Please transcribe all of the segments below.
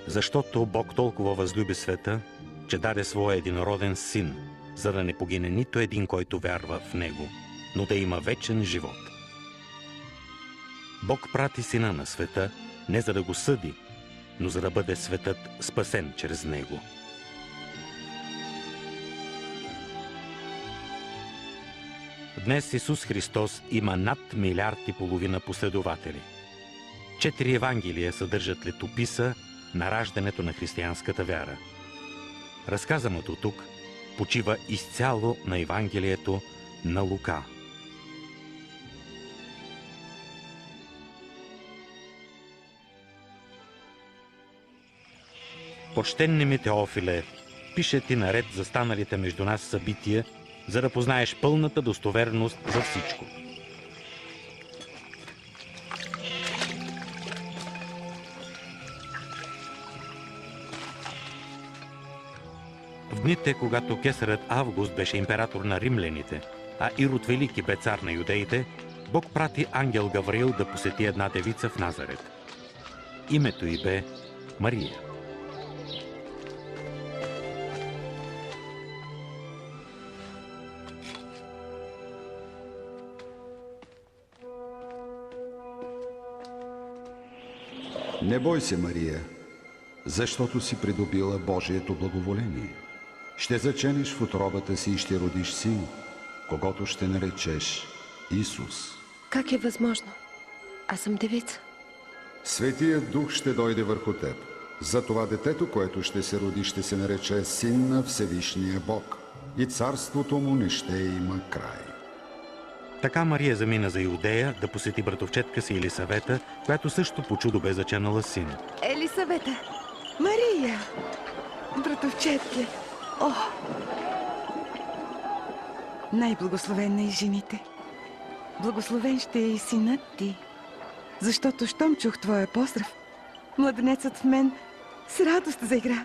Защото Бог толкова възлюби света, че даде своя единороден син, за да не погине нито един, който вярва в него, но да има вечен живот. Бог прати сина на света не за да го съди, но за да бъде светът спасен чрез него. Днес Исус Христос има над 1,5 милиарда последователи. 4 евангелия съдържат летописа на раждането на християнската вяра. Разказаното тук почива изцяло на Евангелието на Лука. Почтенни ми Теофиле, пише ти наред за станалите между нас събития, за да познаеш пълната достоверност за всичко. В дните, когато кесарът Август беше император на римляните, а Ирод Велики бе цар на юдеите, Бог прати ангел Гавриил да посети една девица в Назарет. Името й бе Мария. Не бой се, Мария, защото си придобила Божието благоволение. Ще заченеш в утробата си и ще родиш син, когото ще наречеш Исус. Как е възможно? Аз съм девица. Светият Дух ще дойде върху теб. Затова детето, което ще се роди, ще се нарече Син на Всевишния Бог. И царството му не ще има край. Така Мария замина за Иудея да посети братовчетка си Елисавета, която също по чудо бе заченала син. Елисавета! Мария! Братовчетке! О! Най-благословенна из жените. Благословен ще е и синът ти. Защото щом чух твоя поздрав, младенецът в мен с радост заигра.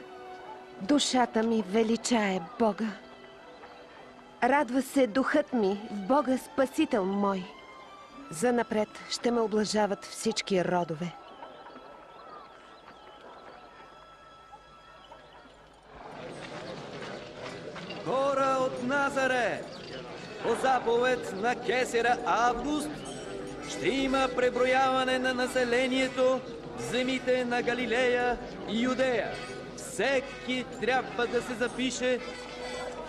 Душата ми величае Бога. Радва се духът ми в Бога Спасител мой. Занапред ще ме облажават всички родове. Хора от Назарет, по заповед на кесаря Август, ще има преброяване на населението в земите на Галилея и Юдея. Всеки трябва да се запише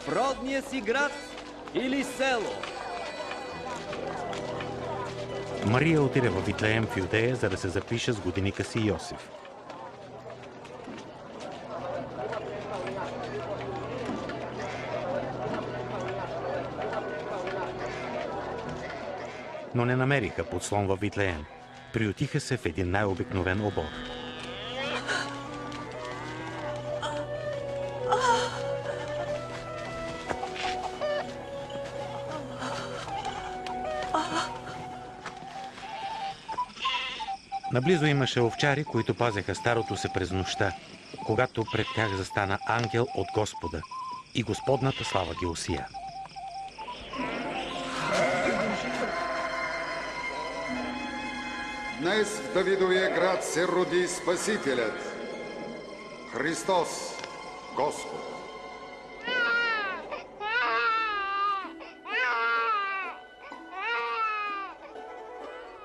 в родния си град или село. Мария отиде във Витлеем в Юдея, за да се запише с годеника си Йосиф. Но не намериха подслон във Витлеем. Приютиха се в един най-обикновен обор. Наблизо имаше овчари, които пазеха старото се през нощта, когато пред тях застана ангел от Господа и Господната слава ги осия. Днес в Давидовия град се роди Спасителят, Христос, Господ.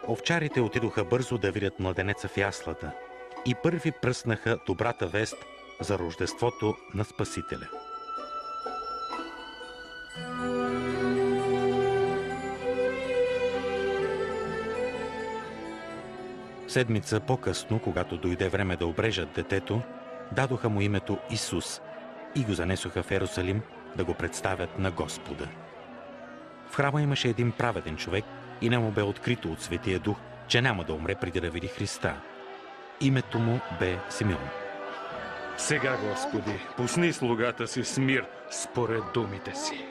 Овчарите отидоха бързо да видят младенеца в яслата и първи пръснаха добрата вест за рождеството на Спасителя. Седмица по-късно, когато дойде време да обрежат детето, дадоха му името Исус и го занесоха в Ерусалим да го представят на Господа. В храма имаше един праведен човек и не му бе открито от Светия Дух, че няма да умре преди да види Христа. Името му бе Симеон. Сега, Господи, пусни слугата си с мир според думите си.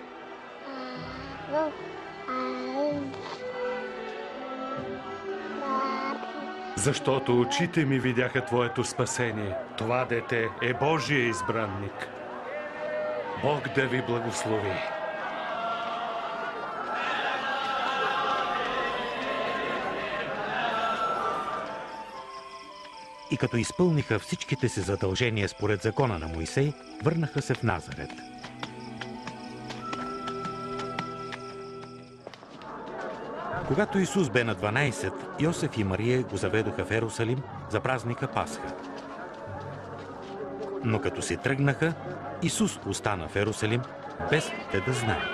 Защото очите ми видяха Твоето спасение. Това дете е Божия избранник. Бог да ви благослови. и като изпълниха всичките си задължения според закона на Моисей, върнаха се в Назарет. Когато Исус бе на 12, Йосиф и Мария го заведоха в Ерусалим за празника Пасха. Но като си тръгнаха, Исус остана в Ерусалим, без те да знаят.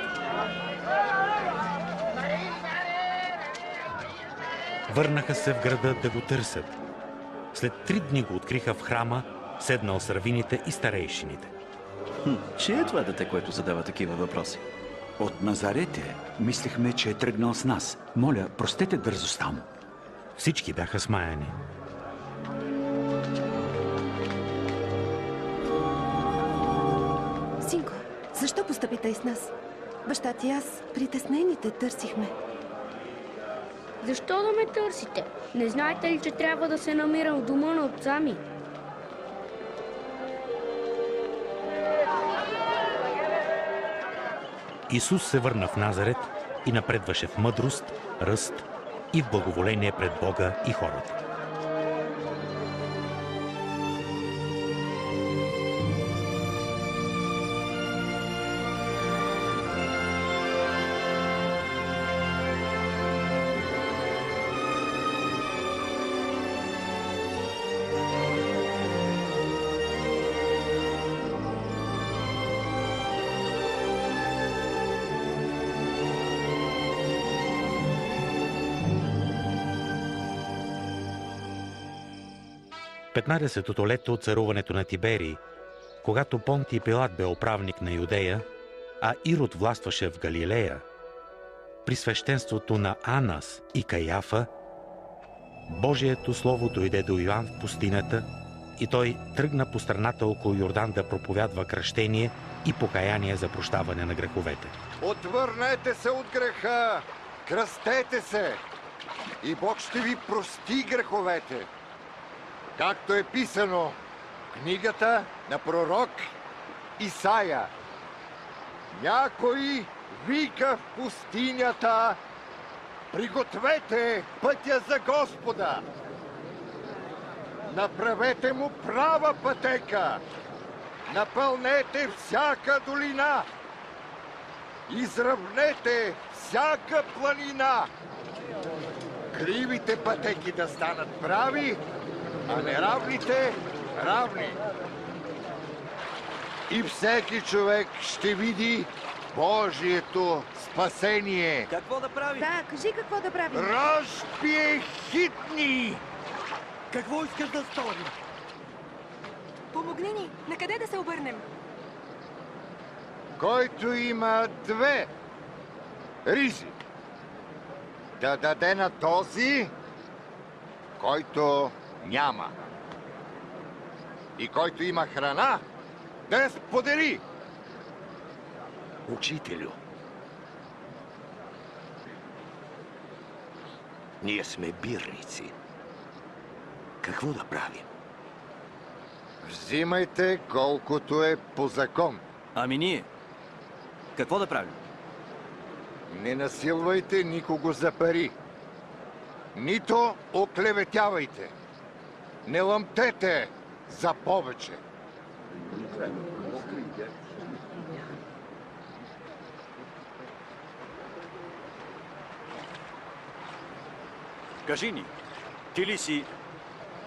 Върнаха се в града да го търсят. След 3 дни го откриха в храма, седнал с равините и старейшините. Чие е това дете, което задава такива въпроси? От Назарете мислихме, че е тръгнал с нас. Моля, простете дързостта му. Всички бяха смаяни. Синко, защо постъпи тъй с нас? Баща ти и аз притеснените търсихме. Защо да ме търсите? Не знаете ли, че трябва да се намирам в дома на отца ми? Исус се върна в Назарет и напредваше в мъдрост, ръст и в благоволение пред Бога и хората. Петнадесетото лето от царуването на Тиберий, когато Понтий Пилат бе управник на Юдея, а Ирод властваше в Галилея, при свещенството на Анас и Каяфа, Божието слово дойде до Йоан в пустинята и той тръгна по страната около Йордан да проповядва кръщение и покаяние за прощаване на греховете. Отвърнете се от греха, кръстете се и Бог ще ви прости греховете. Както е писано в книгата на пророк Исаия. Някой вика в пустинята: пригответе пътя за Господа. Направете му права пътека. Напълнете всяка долина. Изравнете всяка планина. Кривите пътеки да станат прави, а неравните равни. И всеки човек ще види Божието спасение. Какво да правим? Да, кажи какво да правим. Разпие хитни! Какво искаш да сторим? Помогни ни! На къде да се обърнем? Който има 2 ризи, да даде на този, който няма. И който има храна, да я сподели. Учителю, ние сме бирници. Какво да правим? Взимайте колкото е по закон. Ами ние? Какво да правим? Не насилвайте никого за пари. Нито оклеветявайте. Не лъмтете за повече. Кажи ни, ти ли си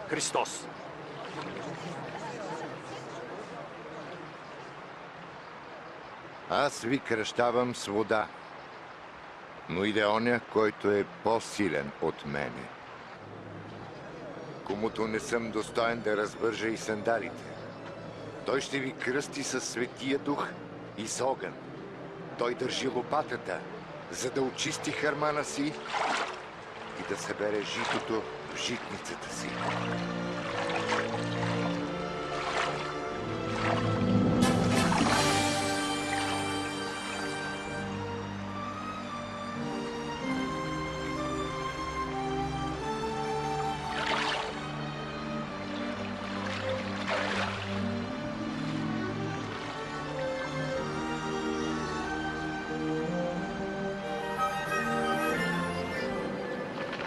Христос? Аз ви кръщавам с вода, но иде оня, който е по-силен от мене, комуто не съм достоен да развържа и сандалите. Той ще ви кръсти със Светия Дух и с огън. Той държи лопатата, за да очисти хърмана си и да събере житото в житницата си.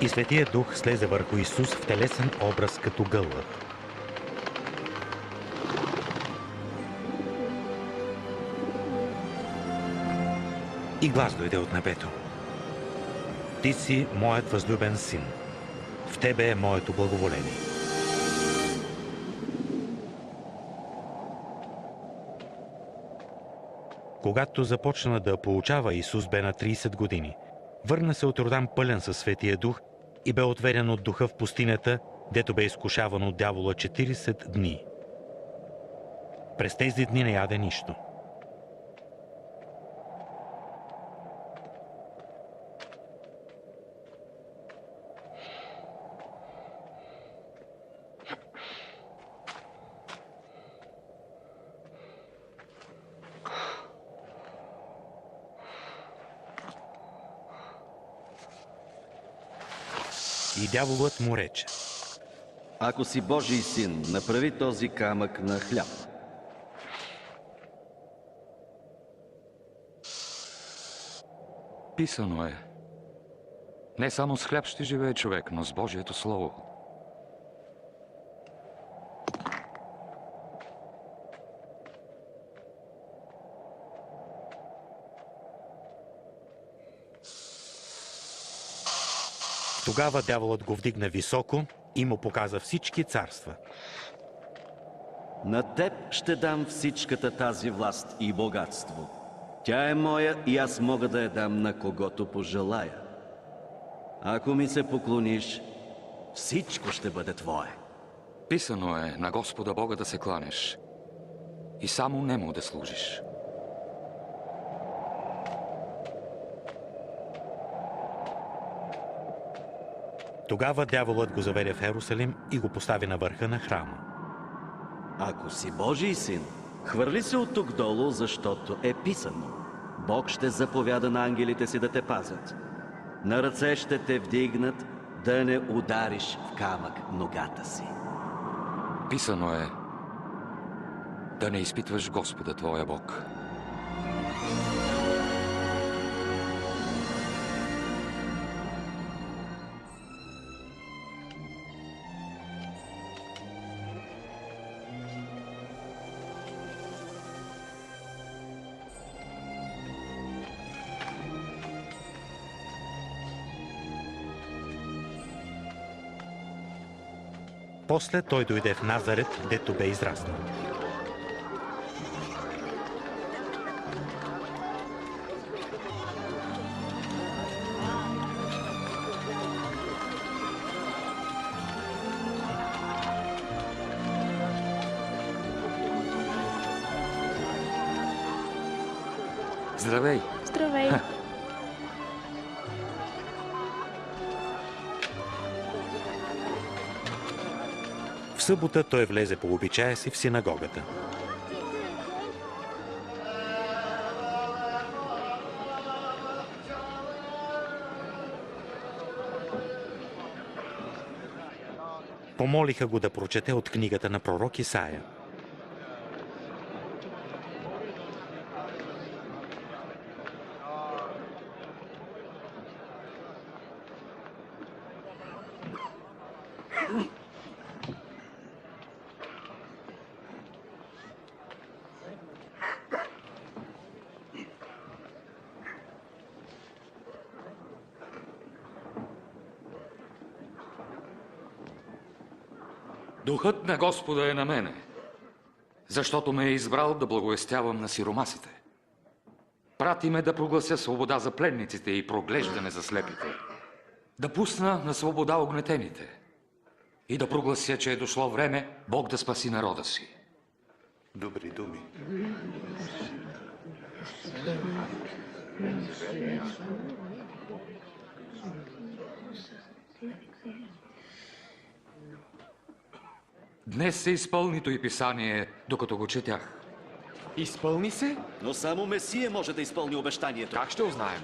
И Светия Дух слезе върху Исус в телесен образ като гълъб. И глас дойде от небето. Ти си моят възлюбен син. В тебе е моето благоволение. Когато започна да поучава, Исус бе на 30 години. Върна се от Йордан пълен със Светия Дух и бе отведен от Духа в пустинята, дето бе изкушаван от дявола 40 дни. През тези дни не яде нищо. И дяволът му рече: Ако си Божий син, направи този камък на хляб. Писано е: не само с хляб ще живее човек, но с Божието Слово. Тогава дяволът го вдигна високо и му показа всички царства. На теб ще дам всичката тази власт и богатство. Тя е моя и аз мога да я дам на когото пожелая. Ако ми се поклониш, всичко ще бъде твое. Писано е на Господа Бога да се кланеш и само Нему да служиш. Тогава дяволът го заведе в Ерусалим и го постави на върха на храма. Ако си Божий син, хвърли се от тук долу, защото е писано: Бог ще заповяда на ангелите си да те пазят. На ръце ще те вдигнат, да не удариш в камък ногата си. Писано е да не изпитваш Господа твоя Бог. После той дойде в Назарет, дето бе израснал. Здравей! Здравей! В събота той влезе по обичая си в синагогата. Помолиха го да прочете от книгата на пророк Исаия. Духът на Господа е на мене, защото ме е избрал да благовестявам на сиромасите. Прати ме да проглася свобода за пленниците и проглеждане за слепите, да пусна на свобода огнетените и да проглася, че е дошло време Бог да спаси народа си. Добри думи. Днес се изпълни и писание, докато го четях. Изпълни се? Но само Месия може да изпълни обещанието. Как ще узнаем?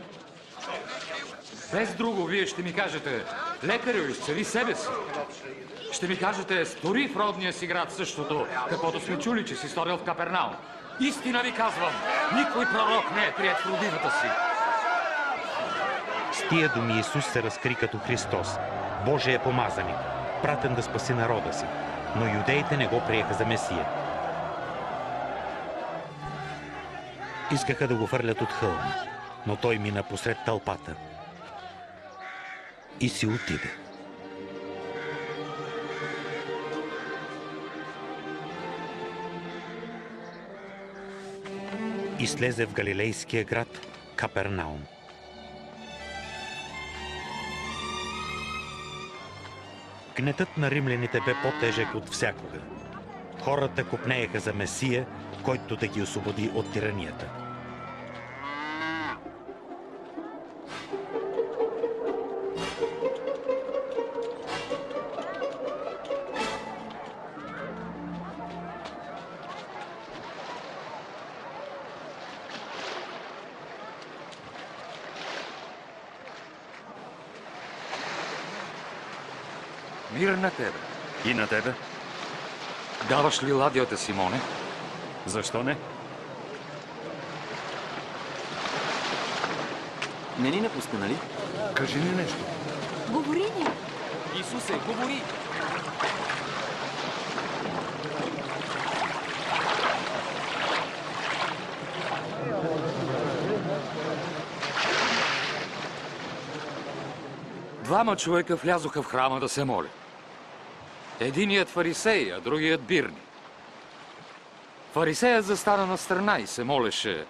Без друго, вие ще ми кажете: лекарю, изцели себе си. Ще ми кажете: стори в родния си град същото, каквото сме чули, че си сторил в Капернаум. Истина ви казвам, никой пророк не е приет в родината си. С тия думи Исус се разкри като Христос, Божия помазаник, пратен да спаси народа си, но юдеите не го приеха за Месия. Искаха да го фърлят от хълм. но той мина посред тълпата и си отиде. И слезе в галилейския град Капернаум. Гнетът на римляните бе по-тежък от всякога. Хората копнееха за Месия, който да ги освободи от тиранията. Мир на тебе. И на тебе. Даваш ли ладията, Симоне? Защо не? Не ни напуска, нали? Кажи ни нещо. Говори ни! Исусе, говори! Двама човека влязоха в храма да се молят. Единият фарисей, а другият бирни. Фарисеят застана на страна и се молеше: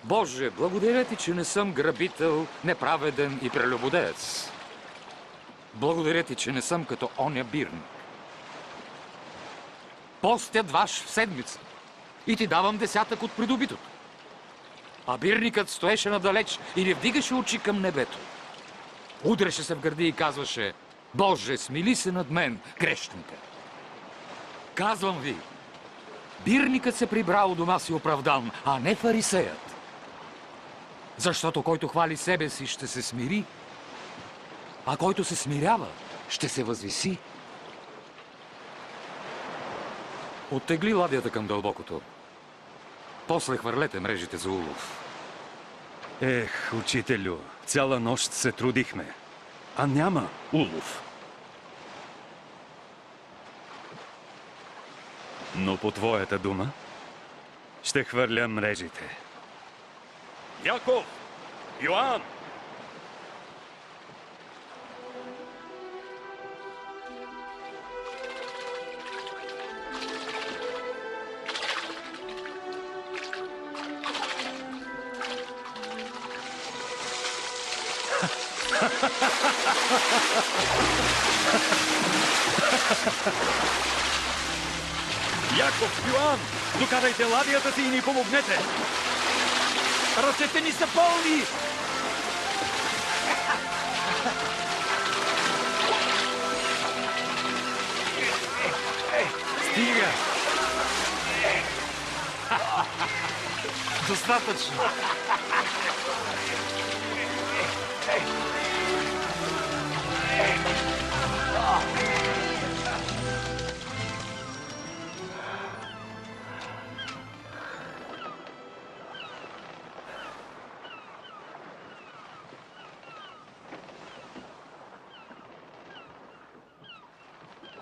Боже, благодаря ти, че не съм грабител, неправеден и прелюбодеец. Благодаря ти, че не съм като оня бирник. Постя дваш в седмица и ти давам десятък от придобитото. А бирникът стоеше надалеч и не вдигаше очи към небето. Удреше се в гърди и казваше: Боже, смили се над мен, грешника. Казвам ви, бирникът се прибрал у дома си оправдан, а не фарисеят. Защото който хвали себе си, ще се смири, а който се смирява, ще се възвиси. Оттегли ладията към дълбокото. После хвърлете мрежите за улов. Ех, учителю, цяла нощ се трудихме, а няма улов. Но по твоята дума ще хвърля мрежите. Яков! Йоан! Яков, Йоан, докарайте ладията си и ни помогнете! Ръцете ни са пълни! Стига! Достатъчно!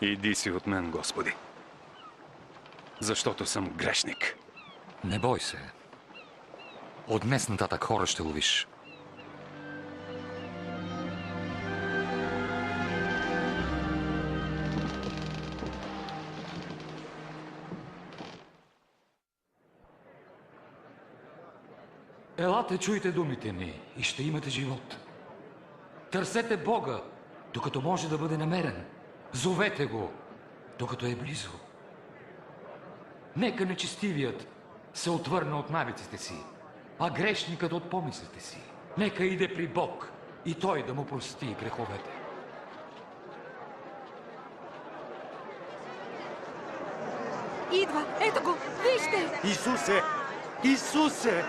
Иди си от мен, Господи, защото съм грешник. Не бой се. От днес нататък хора ще ловиш. Елате, чуйте думите ми и ще имате живот. Търсете Бога, докато може да бъде намерен. Зовете го, докато е близо. Нека нечестивият се отвърна от навиците си, а грешникът от помислите си. Нека иде при Бог и Той да му прости греховете. Идва! Ето го! Вижте! Исусе! Исусе!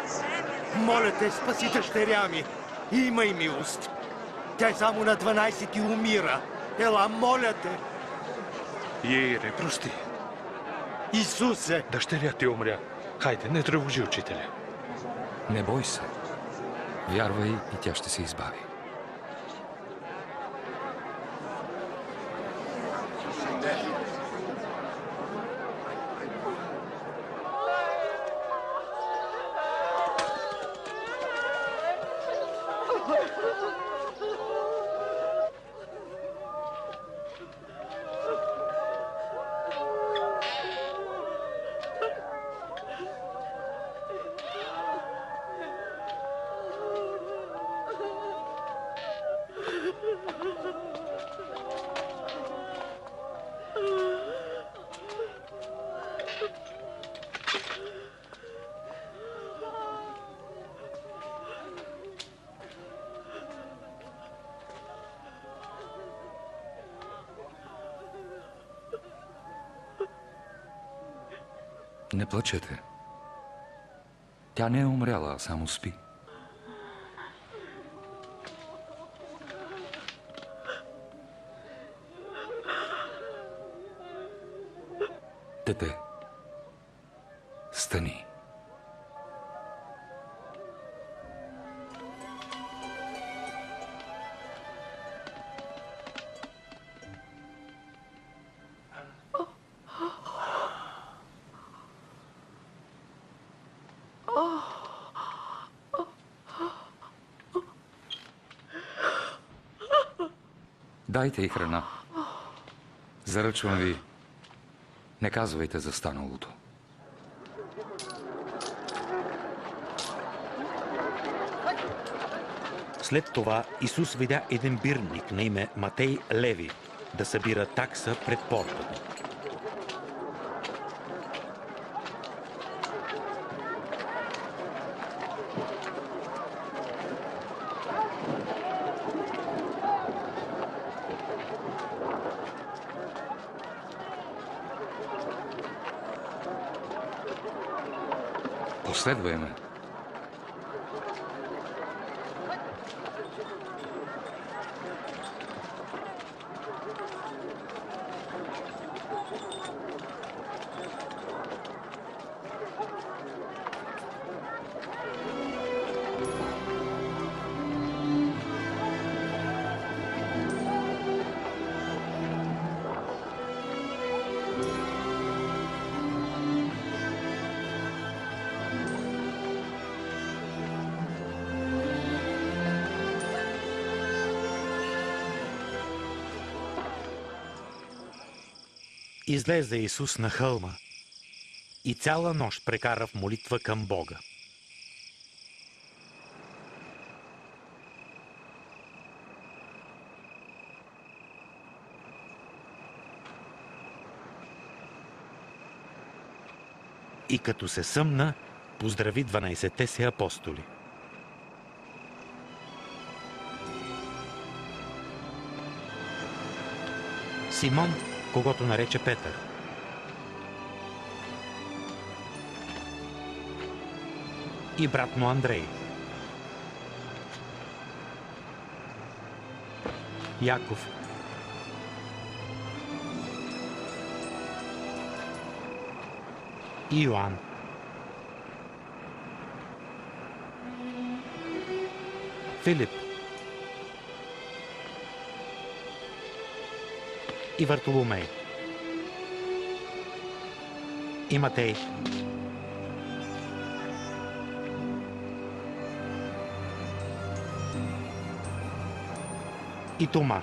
Моля те, спаси дъщеря ми! Имай милост! Тя е само на 12 и умира. Ела, моля те! Ире, прости. Исусе! Дъщеря ти умря. Хайде, не тревожи учителя. Не бой се. Вярвай и тя ще се избави. Не плачете. Тя не е умряла, а само спи. Дете, стани. Дайте й храна. Заръчвам ви, не казвайте за станалото. След това Исус видя един бирник на име Матей Леви да събира такса пред портата. Последвай ме. Излезе Исус на хълма и цяла нощ прекара в молитва към Бога. И като се съмна, поздрави 12-те си апостоли. Симон, когото нарече Петър. И брат му Андрей. Яков. И Йоан. Филип. И Вартоломей. И Матей. И Тома.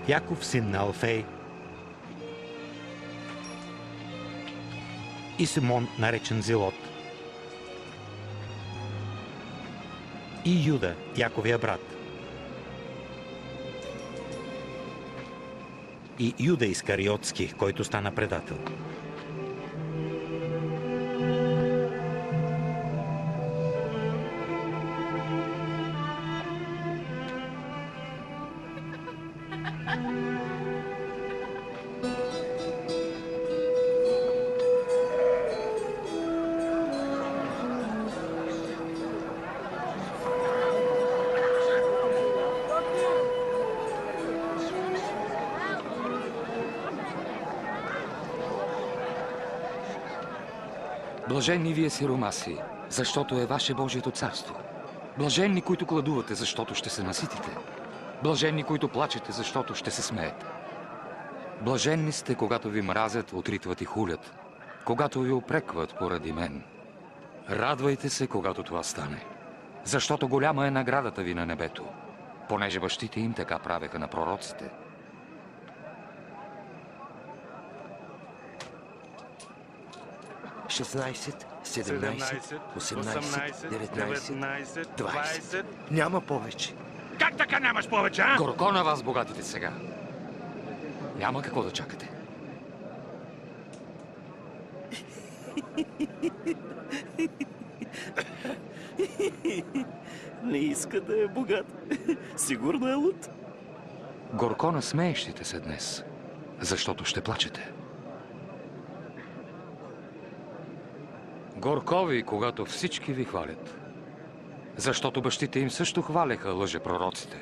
Яков, син на Алфей. И Симон, наречен Зелот. И Юда, Яковия брат. И Юда Искариотски, който стана предател. Блаженни вие сиромаси, защото е ваше Божието царство. Блаженни, които гладувате, защото ще се наситите. Блаженни, които плачете, защото ще се смеете. Блаженни сте, когато ви мразят, отритват и хулят, когато ви упрекват поради мен. Радвайте се, когато това стане, защото голяма е наградата ви на небето, понеже бащите им така правеха на пророците. Шестнайсет, 17, 18, 19, 20. Няма повече. Как така нямаш повече, а? Горко на вас, богатите сега. Няма какво да чакате. Не иска да е богат. Сигурно е луд. Горко на смеещите се днес. Защото ще плачете. Горко ви, когато всички ви хвалят. Защото бащите им също хваляха лъжепророците.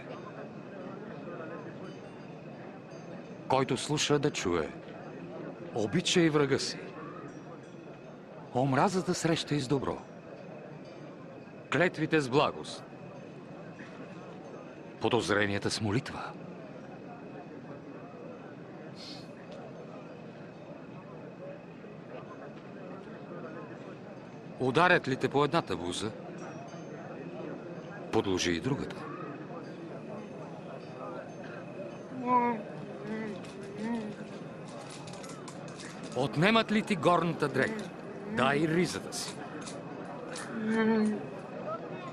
Който слуша да чуе, обича и врага си. Омразата среща и с добро. Клетвите с благост. Подозренията с молитва. Ударят ли те по едната буза, подложи и другата. Отнемат ли ти горната дреха, дай ризата си.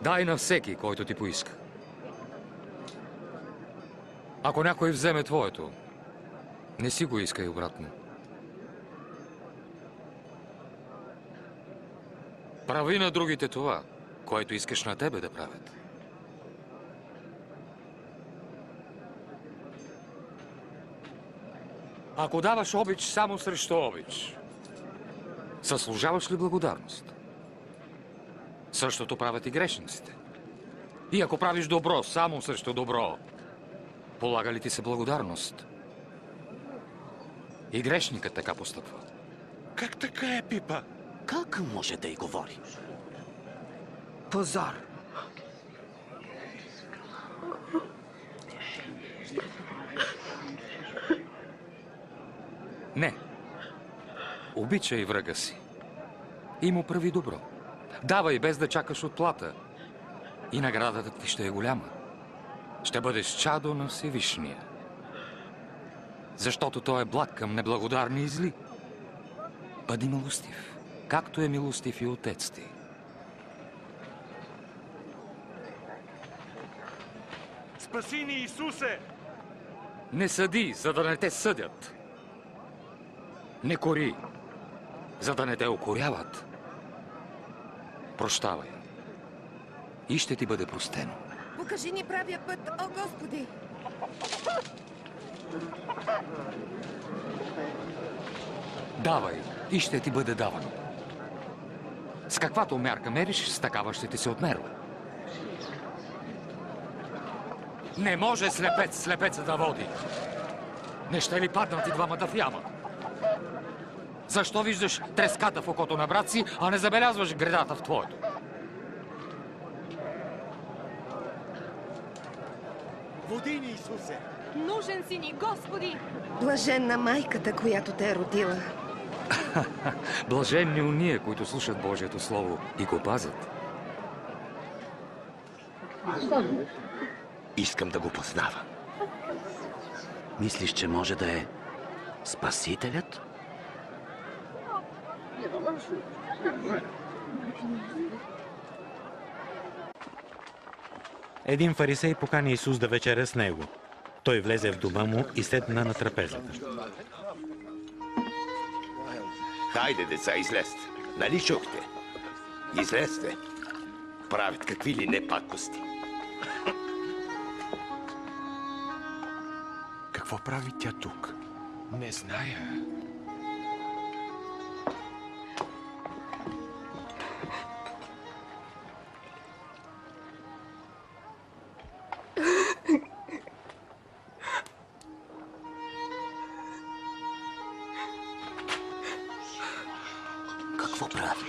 Дай на всеки, който ти поиска. Ако някой вземе твоето, не си го искай обратно. Прави на другите това, което искаш на тебе да правят. Ако даваш обич само срещу обич, съслужаваш ли благодарност? Същото правят и грешниците. И ако правиш добро само срещу добро, полага ли ти се благодарност? И грешникът така постъпва. Как така е, Пипа? Как може да й говори? Позор! Не. Обичай врага си. И му прави добро. Давай без да чакаш отплата. И наградата ти ще е голяма. Ще бъдеш чадо на Всевишния. Защото той е благ към неблагодарни и зли. Бъди милостив, както е милостив и Отец ти. Спаси ни, Исусе! Не съди, за да не те съдят. Не кори, за да не те укоряват. Прощавай. И ще ти бъде простено. Покажи ни правия път, о Господи! Давай и ще ти бъде давано. С каквато мярка мериш, с такава ще ти се отмерва. Не може слепец слепеца да води. Не ще ли паднат и двамата в яма? Защо виждаш треската в окото на брат си, а не забелязваш гредата в твоето? Води ни, Исусе! Нужен си ни, Господи! Блаженна майката, която те е родила. Блаженни уния, които слушат Божието Слово и го пазят. Искам да го познавам. Мислиш, че може да е Спасителят? Един фарисей покани Исус да вечеря с него. Той влезе в дома му и седна на трапезата. Хайде, деца, излезте. Нали чухте? Излезте. Правят какви ли не пакости. Какво прави тя тук? Не зная. Какво прави?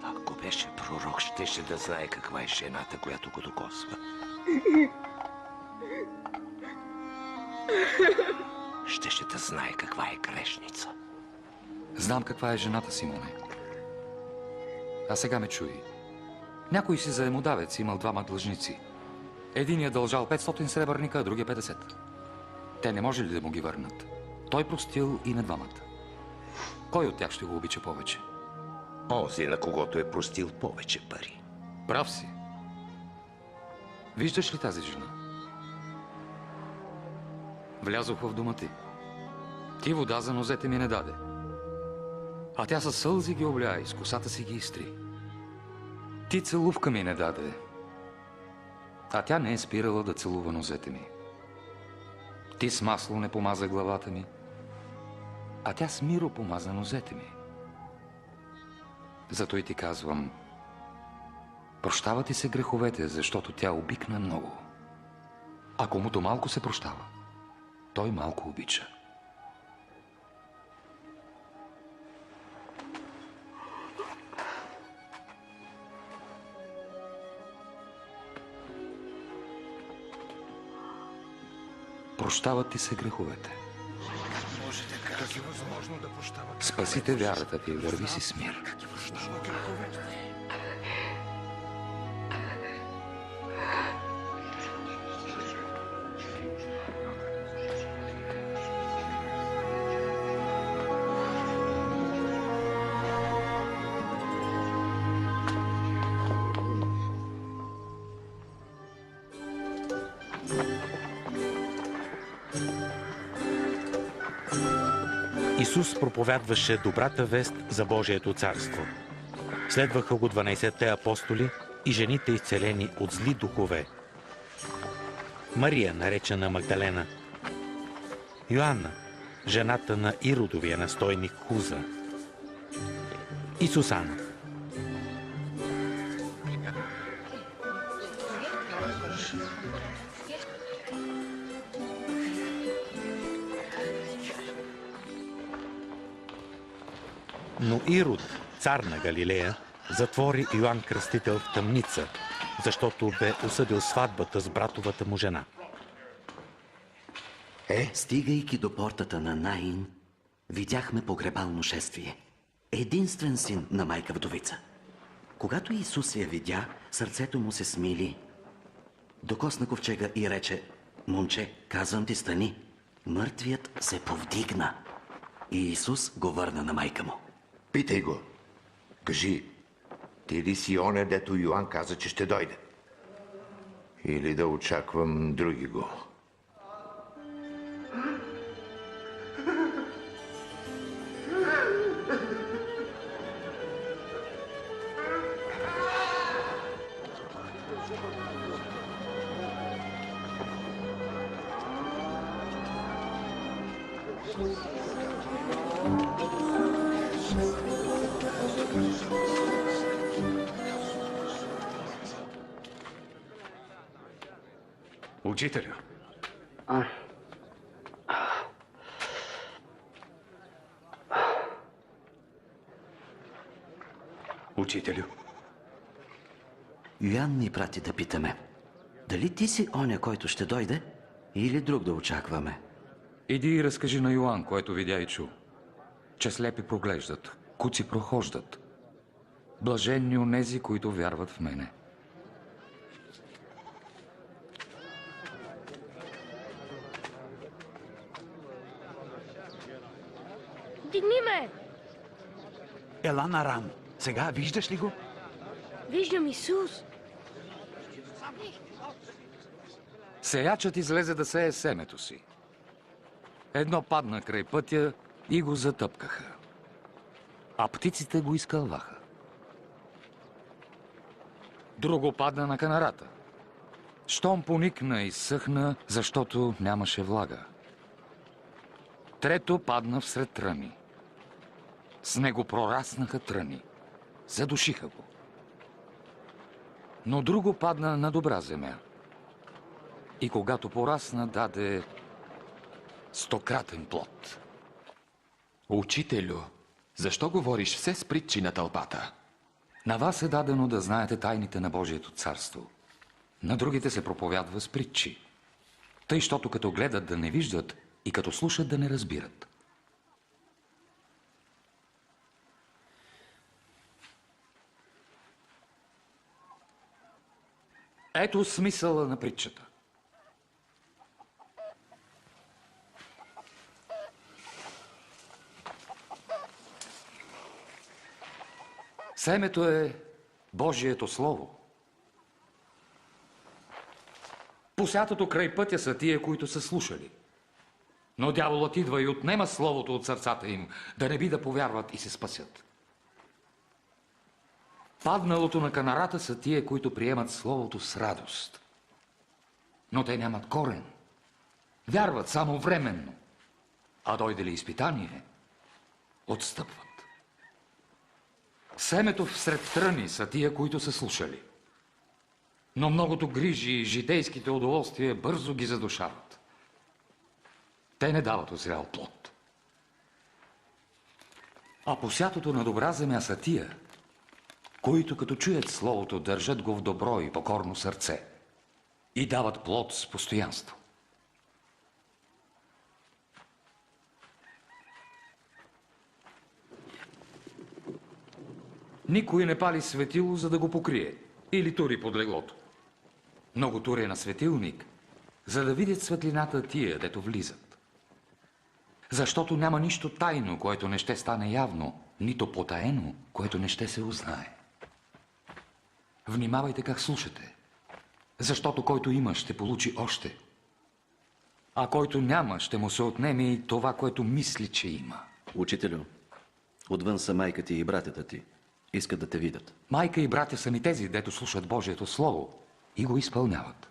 Ако беше пророк, щеше да знае каква е жената, която го докосва. Щеше да знае каква е грешница. Знам каква е жената, Симоне. А сега ме чуй. Някой си заемодавец имал двама длъжници. Единият дължал 500 сребърника, а другия 50. Те не може ли да му ги върнат? Той простил и на двамата. Кой от тях ще го обича повече? Онзи, на когото е простил повече пари. Прав си. Виждаш ли тази жена? Влязох в дома ти. Ти вода за нозете ми не даде. А тя със сълзи ги обля и с косата си ги изтри. Ти целувка ми не даде, а тя не е спирала да целува нозете ми. Ти с масло не помаза главата ми, а тя с миро помаза нозете ми. Зато и ти казвам, прощава ти се греховете, защото тя обикна много. А комуто малко се прощава, той малко обича. Прощават ти се греховете. Може така. Как е възможно да прощават? Спасите вярата ти, върви си с мир. Как е възможно греховете? Исус проповядваше добрата вест за Божието царство. Следваха го 12-те апостоли и жените изцелени от зли духове. Мария, наречена Магдалена, Йоанна, жената на Иродовия настойник Хуза, и Сусана. Но Ирод, цар на Галилея, затвори Йоан Кръстител в тъмница, защото бе осъдил сватбата с братовата му жена. Стигайки до портата на Наин, видяхме погребално шествие. Единствен син на майка вдовица. Когато Исус я видя, сърцето му се смили. Докосна ковчега и рече: момче, казвам ти, стани. Мъртвият се повдигна. И Исус го върна на майка му. Питай го. Кажи, ти ли си оня, дето Йоан каза, че ще дойде? Или да очаквам други го? Учителю. Учителю. Йоан ни прати да питаме: дали ти си оня, който ще дойде, или друг да очакваме? Иди и разкажи на Йоан, което видя и чу, че слепи проглеждат, куци прохождат. Блаженни онези, които вярват в мене. Дигни ме! Ела на ран. Сега виждаш ли го? Виждам Исус. Сеячът излезе да сее семето си. Едно падна край пътя и го затъпкаха, а птиците го изкълваха. Друго падна на канарата. Щом поникна и съхна, защото нямаше влага. Трето падна всред тръни. С него прораснаха тръни. Задушиха го. Но друго падна на добра земя. И когато порасна, даде 100-кратен плод. Учителю, защо говориш все с притчи на тълпата? На вас е дадено да знаете тайните на Божието царство. На другите се проповядва с притчи. Тъй, щото като гледат да не виждат и като слушат да не разбират. Ето смисъла на притчата. Семето е Божието Слово. Посятото край пътя са тия, които са слушали. Но дяволът идва и отнема словото от сърцата им, да не би да повярват и се спасят. Падналото на канарата са тия, които приемат словото с радост. Но те нямат корен. Вярват само временно. А дойде ли изпитание, отстъпват. Семето всред тръни са тия, които са слушали. Но многото грижи и житейските удоволствия бързо ги задушават. Те не дават озрял плод. А посятото на добра земя са тия, които като чуят словото, държат го в добро и покорно сърце и дават плод с постоянство. Никой не пали светило, за да го покрие или тури под леглото. Много тури на светилник, за да видят светлината тия, дето влизат. Защото няма нищо тайно, което не ще стане явно, нито потаено, което не ще се узнае. Внимавайте как слушате, защото който има, ще получи още, а който няма, ще му се отнеме и това, което мисли, че има. Учителю, отвън са майка ти и братята ти. Искат да те видят. Майка и братя са ми тези, дето слушат Божието Слово и го изпълняват.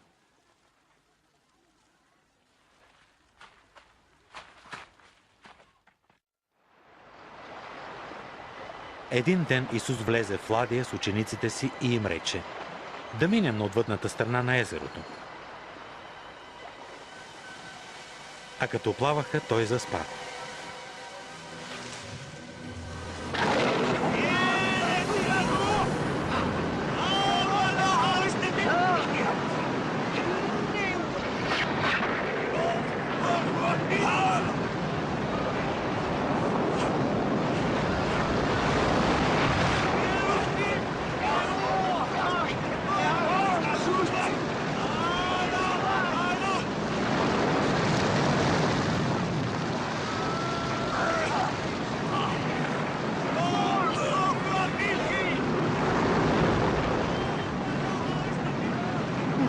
Един ден Исус влезе в ладия с учениците си и им рече: да минем на отвъдната страна на езерото. А като плаваха, той заспа.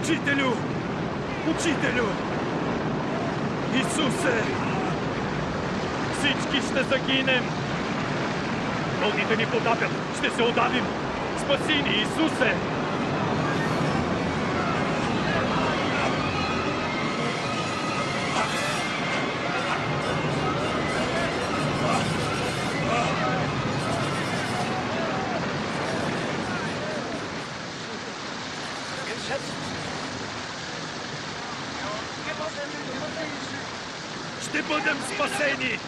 Учителю! Учителю! Исусе! Всички ще загинем! Вълните ни потапят! Ще се удавим! Спаси ни, Исусе! Ще бъдем спасени!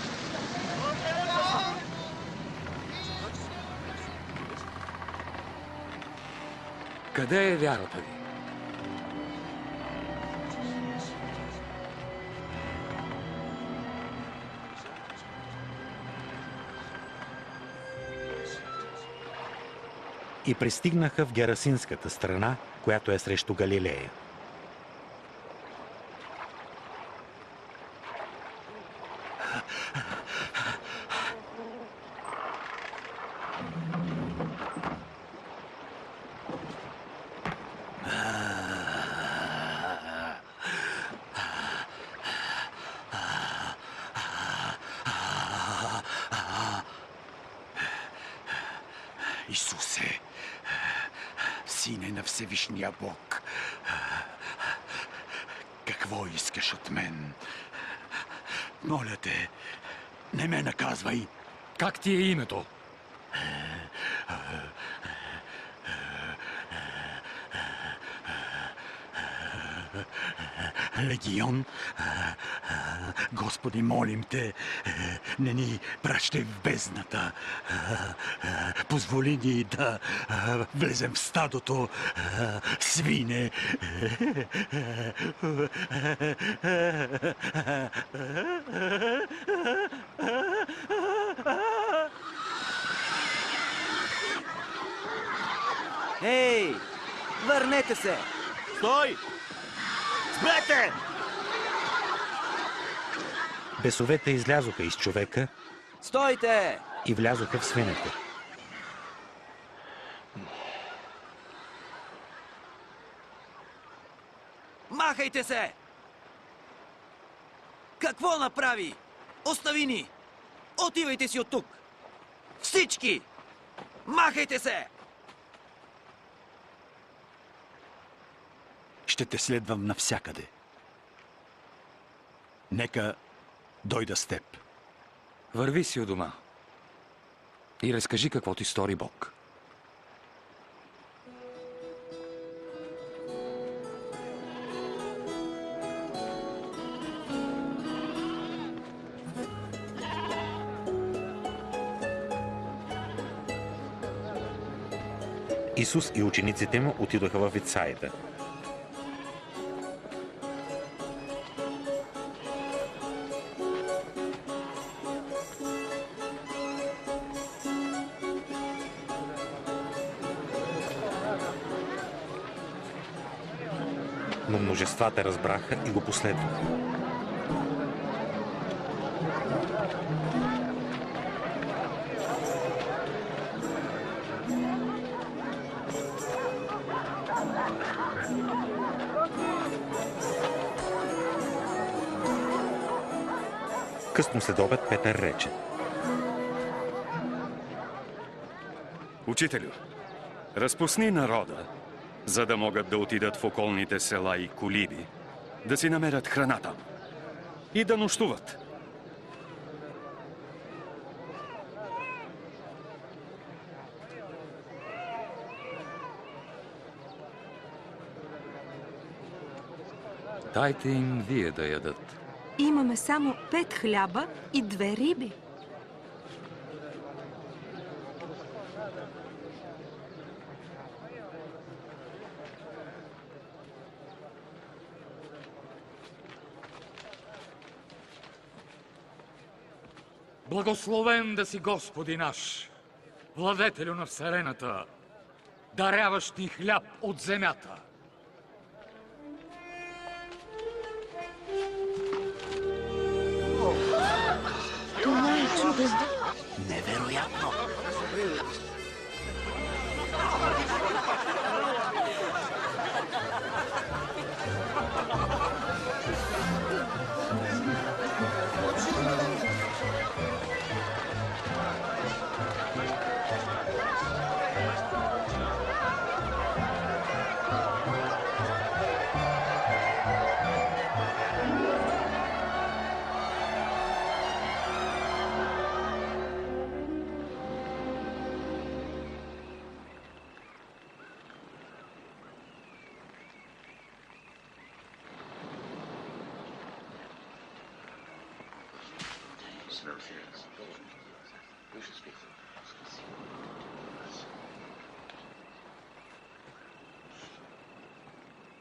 Къде е вярата ви? И пристигнаха в Герасинската страна, която е срещу Галилея. Исусе, Сине на Всевишния Бог, какво искаш от мен? Моля те, не ме наказвай. Как ти е името? Легион, Господи, молим те, не ни пращай в бездната. Позволи ни да влезем в стадото свине. Ей! Върнете се! Стой! Спрете! Бесовете излязоха из човека Стойте! и влязоха в свинете. Махайте се! Какво направи? Остави ни! Отивайте си от тук! Всички! Махайте се! Ще те следвам навсякъде. Нека дойда с теб. Върви си у дома и разкажи какво ти стори Бог. Исус и учениците му отидоха в Витсаида. Но множествата разбраха и го последваха. Късно след обед Петър рече: Учителю, разпусни народа, за да могат да отидат в околните села и колиби, да си намерят храна там и да нощуват. Дайте им вие да ядат. Имаме само 5 хляба и 2 риби. Благословен да си Господи наш, владетелю на вселената, даряващ ни хляб от земята. Това е чудо. Невероятно!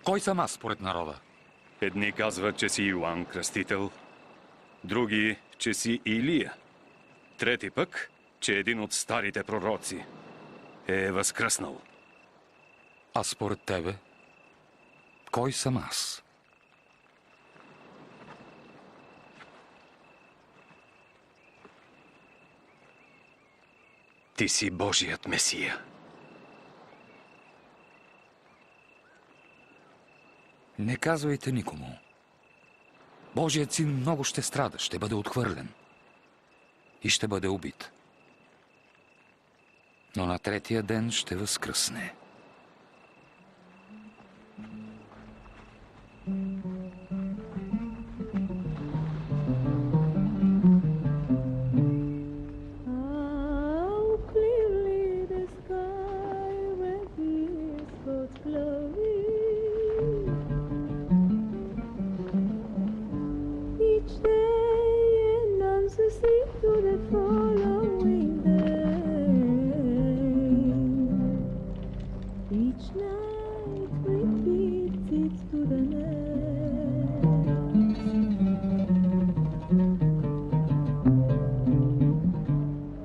Кой съм аз според народа? Едни казват, че си Йоан Кръстител, други, че си Илия, трети пък, че един от старите пророци е възкръснал. А според тебе, кой съм аз? Ти си Божият Месия. Не казвайте никому. Божият син много ще страда, ще бъде отхвърлен и ще бъде убит. Но на третия ден ще възкръсне.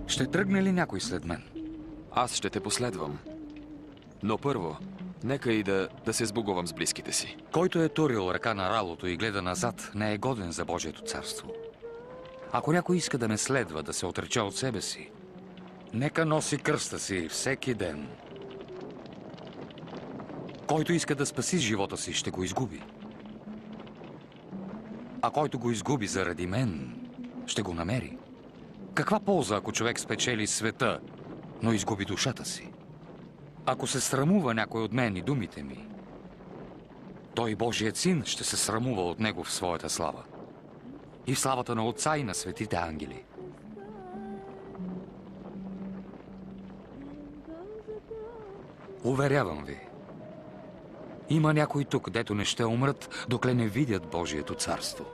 Ще тръгне ли някой след мен? Аз ще те последвам. Но първо, нека и да се сбогувам с близките си. Който е турил ръка на ралото и гледа назад, не е годен за Божието царство. Ако някой иска да ме следва, да се отрече от себе си, нека носи кръста си всеки ден. Който иска да спаси живота си, ще го изгуби. А който го изгуби заради мен, ще го намери. Каква полза, ако човек спечели света, но изгуби душата си? Ако се срамува някой от мен и думите ми, той, Божият син, ще се срамува от него в своята слава. И в славата на Отца и на светите ангели. Уверявам ви, има някой тук, дето не ще умрат, докле не видят Божието царство.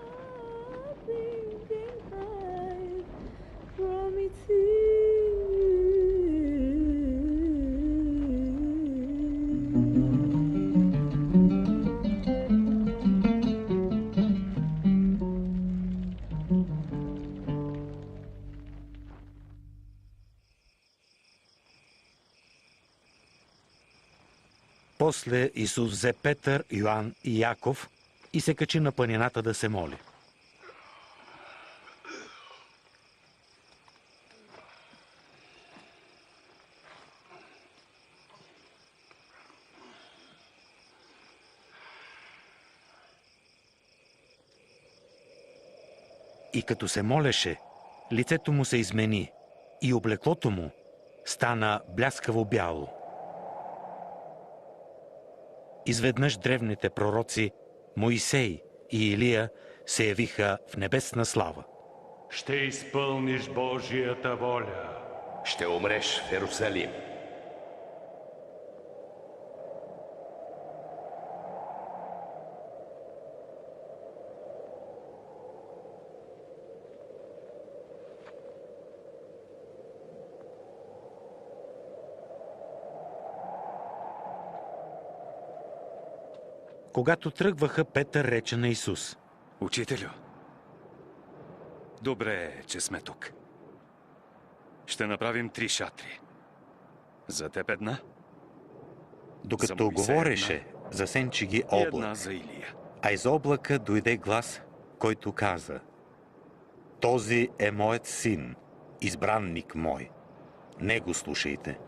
После Исус взе Петър, Йоан и Яков и се качи на планината да се моли. И като се молеше, лицето му се измени и облеклото му стана бляскаво бяло. Изведнъж древните пророци Моисей и Илия се явиха в небесна слава. Ще изпълниш Божията воля. Ще умреш в Йерусалим. Когато тръгваха, Петър рече на Исус: Учителю, добре е, че сме тук. Ще направим 3 шатри. За теб една. Докато говореше, засенчи ги облак. И една за Илия. А из облака дойде глас, който каза: Този е моят син, избранник мой. Него слушайте.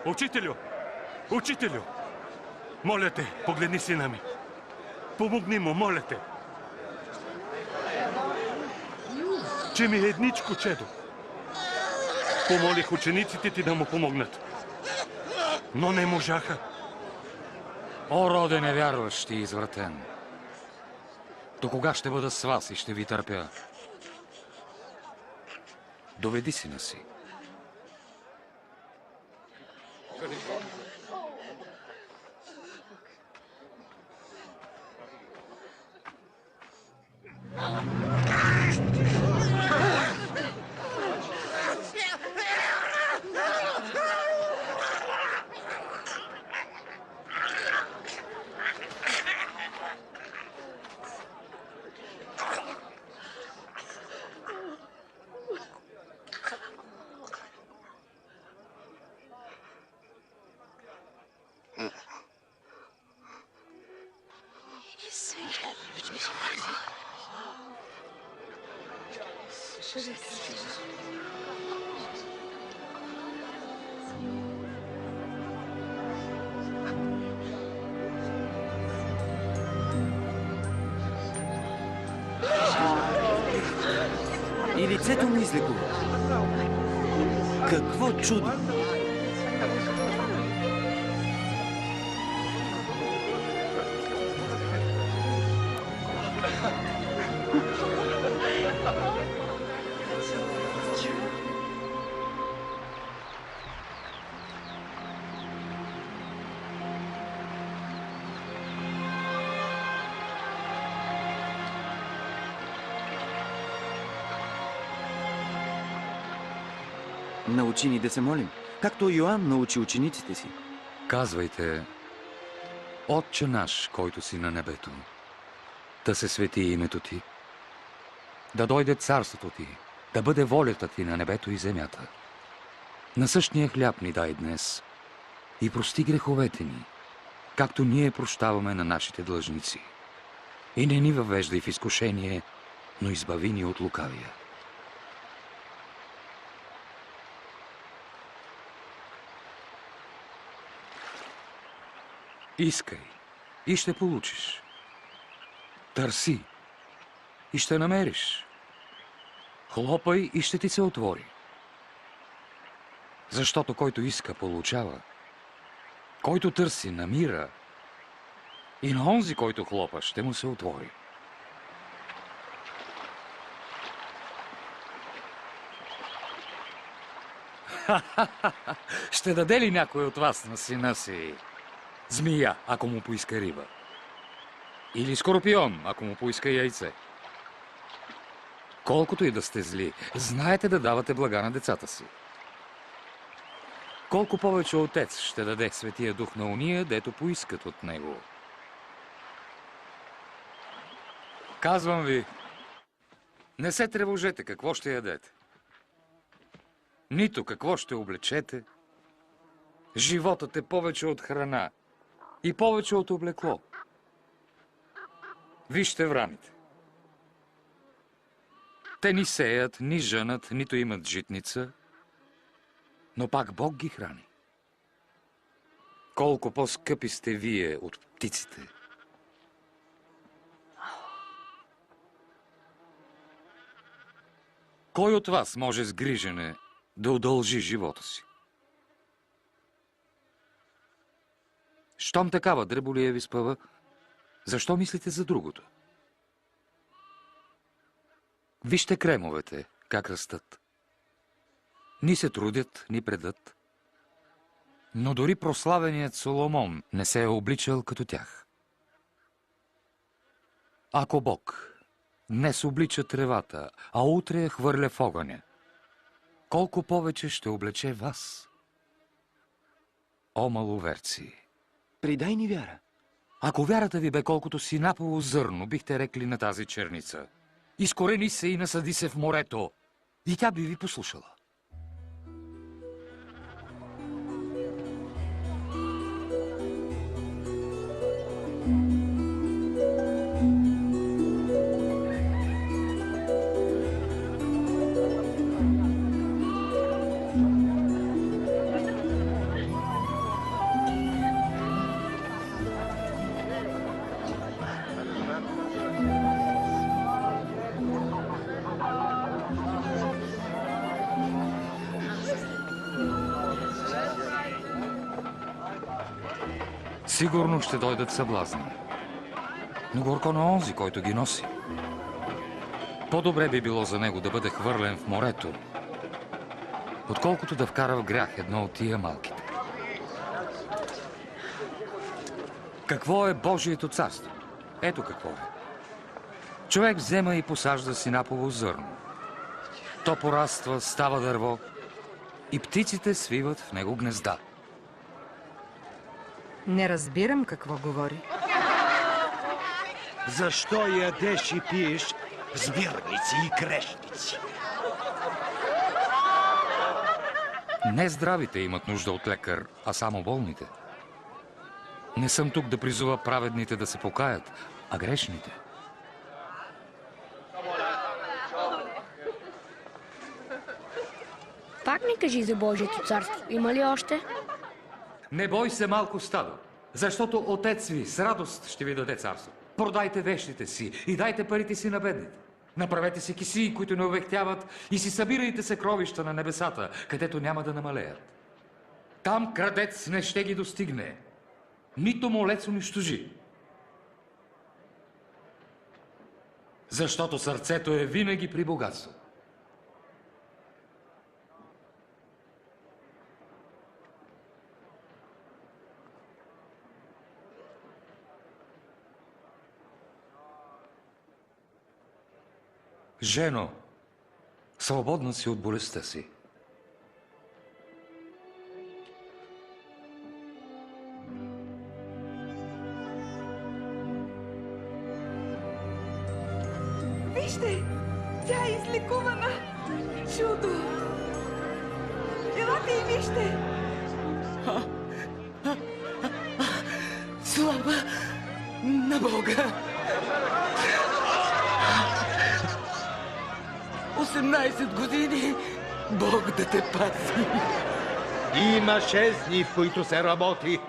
Учителю! Учителю! Моля те, погледни сина ми. Помогни му, моля те. Че ми е едничко чедо. Помолих учениците ти да му помогнат. Но не можаха. О, роде невярващ и извратен! До кога ще бъда с вас и ще ви търпя? Доведи сина си. И лицето му излекува. Какво чудо! Научи ни да се молим, както Йоан научи учениците си. Казвайте: Отче наш, който си на небето, да се свети името ти, да дойде царството ти, да бъде волята ти на небето и земята. Насъщния хляб ни дай днес и прости греховете ни, както ние прощаваме на нашите длъжници. И не ни въвеждай в изкушение, но избави ни от лукавия. Искай и ще получиш. Търси и ще намериш. Хлопай и ще ти се отвори. Защото който иска, получава. Който търси, намира. И на онзи, който хлопа, ще му се отвори. Ще даде ли някой от вас на сина си змия, ако му поиска риба? Или скорпион, ако му поиска яйце? Колкото и да сте зли, знаете да давате блага на децата си. Колко повече Отец ще даде Светия Дух на уния, дето поискат от Него. Казвам ви, не се тревожете какво ще ядете, нито какво ще облечете. Животът е повече от храна и повече от облекло. Вижте враните. Те ни сеят, ни жънат, нито имат житница, но пак Бог ги храни. Колко по-скъпи сте вие от птиците. Кой от вас може с грижене да удължи живота си? Щом такава дреболия ви спъва, защо мислите за другото? Вижте кремовете, как растат. Ни се трудят, ни предат. Но дори прославеният Соломон не се е обличал като тях. Ако Бог днес облича тревата, а утре я хвърля в огъня, колко повече ще облече вас? О, маловерци! Придай ни вяра. Ако вярата ви бе колкото синапово зърно, бихте рекли на тази черница: изкорени се и насади се в морето, и тя би ви послушала. Сигурно ще дойдат съблазни, но горко на онзи, който ги носи. По-добре би било за него да бъде хвърлен в морето, отколкото да вкара в грях едно от тия малките. Какво е Божието царство? Ето какво е. Човек взема и посажда синапово зърно. То пораства, става дърво и птиците свиват в него гнезда. Не разбирам какво говори. Защо ядеш и пиеш с вирници и грешници? Не здравите имат нужда от лекар, а само болните. Не съм тук да призува праведните да се покаят, а грешните. Пак ми кажи за Божието царство. Има ли още? Не бой се, малко стадо, защото Отец ви с радост ще ви даде царство. Продайте вещите си и дайте парите си на бедните. Направете си кисии, които не увехтяват, и си събирайте съкровища на небесата, където няма да намалеят. Там крадец не ще ги достигне, нито молец унищожи. Защото сърцето е винаги при богатство. Жено, свободна си от болестта си. Вижте, тя е излекувана. Чудо! елате и вижте! Слава на Бога! 18 години Бог да те пази! Има 6 дни, в които се работи.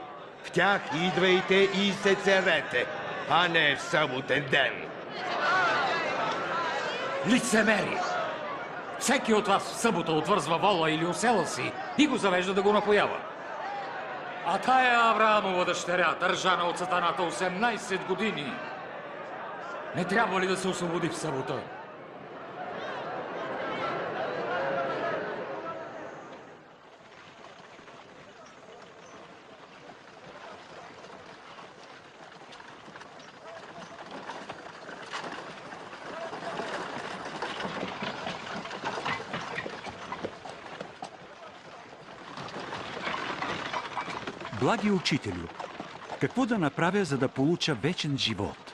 В тях идвайте и се церете, а не в съботен ден. Лицемери! Всеки от вас в събота отвързва вола или осела си и го завежда да го напоява. А тая Авраамова дъщеря, държана от сатаната 18 години, не трябва ли да се освободи в събота? Благи учителю, какво да направя, за да получа вечен живот?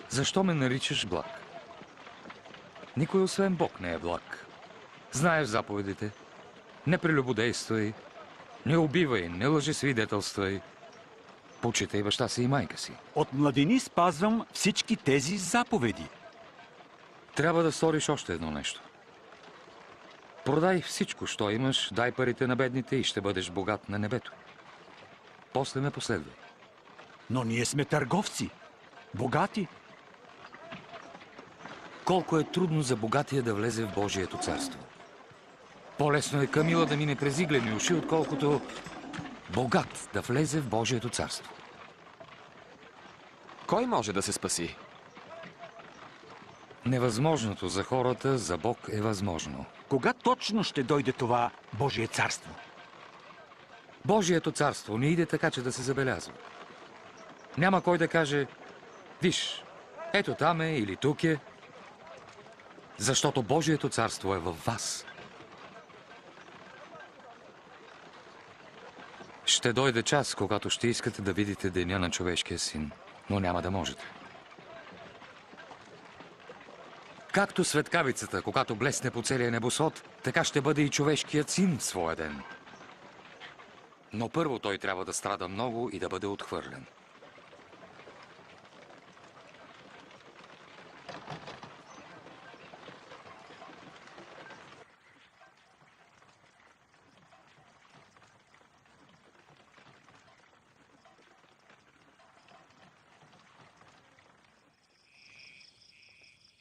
Защо ме наричаш благ? Никой освен Бог не е благ. Знаеш заповедите. Не прелюбодействай, не убивай, не лъжесвидетелствай. Почитай баща си и майка си. От младини спазвам всички тези заповеди. Трябва да сториш още едно нещо. Продай всичко, що имаш, дай парите на бедните и ще бъдеш богат на небето. После ме последвай. Но ние сме търговци. Богати. Колко е трудно за богатия да влезе в Божието царство. По-лесно е Камила да мине през иглени уши, отколкото богат да влезе в Божието царство. Кой може да се спаси? Невъзможното за хората, за Бог е възможно. Кога точно ще дойде това Божие царство? Божието царство не иде така, че да се забелязва. Няма кой да каже, виж, ето там е или тук е, защото Божието царство е във вас. Ще дойде час, когато ще искате да видите деня на човешкия син, но няма да можете. Както светкавицата, когато блесне по целия небосвод, така ще бъде и човешкият син в своя ден. Но първо той трябва да страда много и да бъде отхвърлен.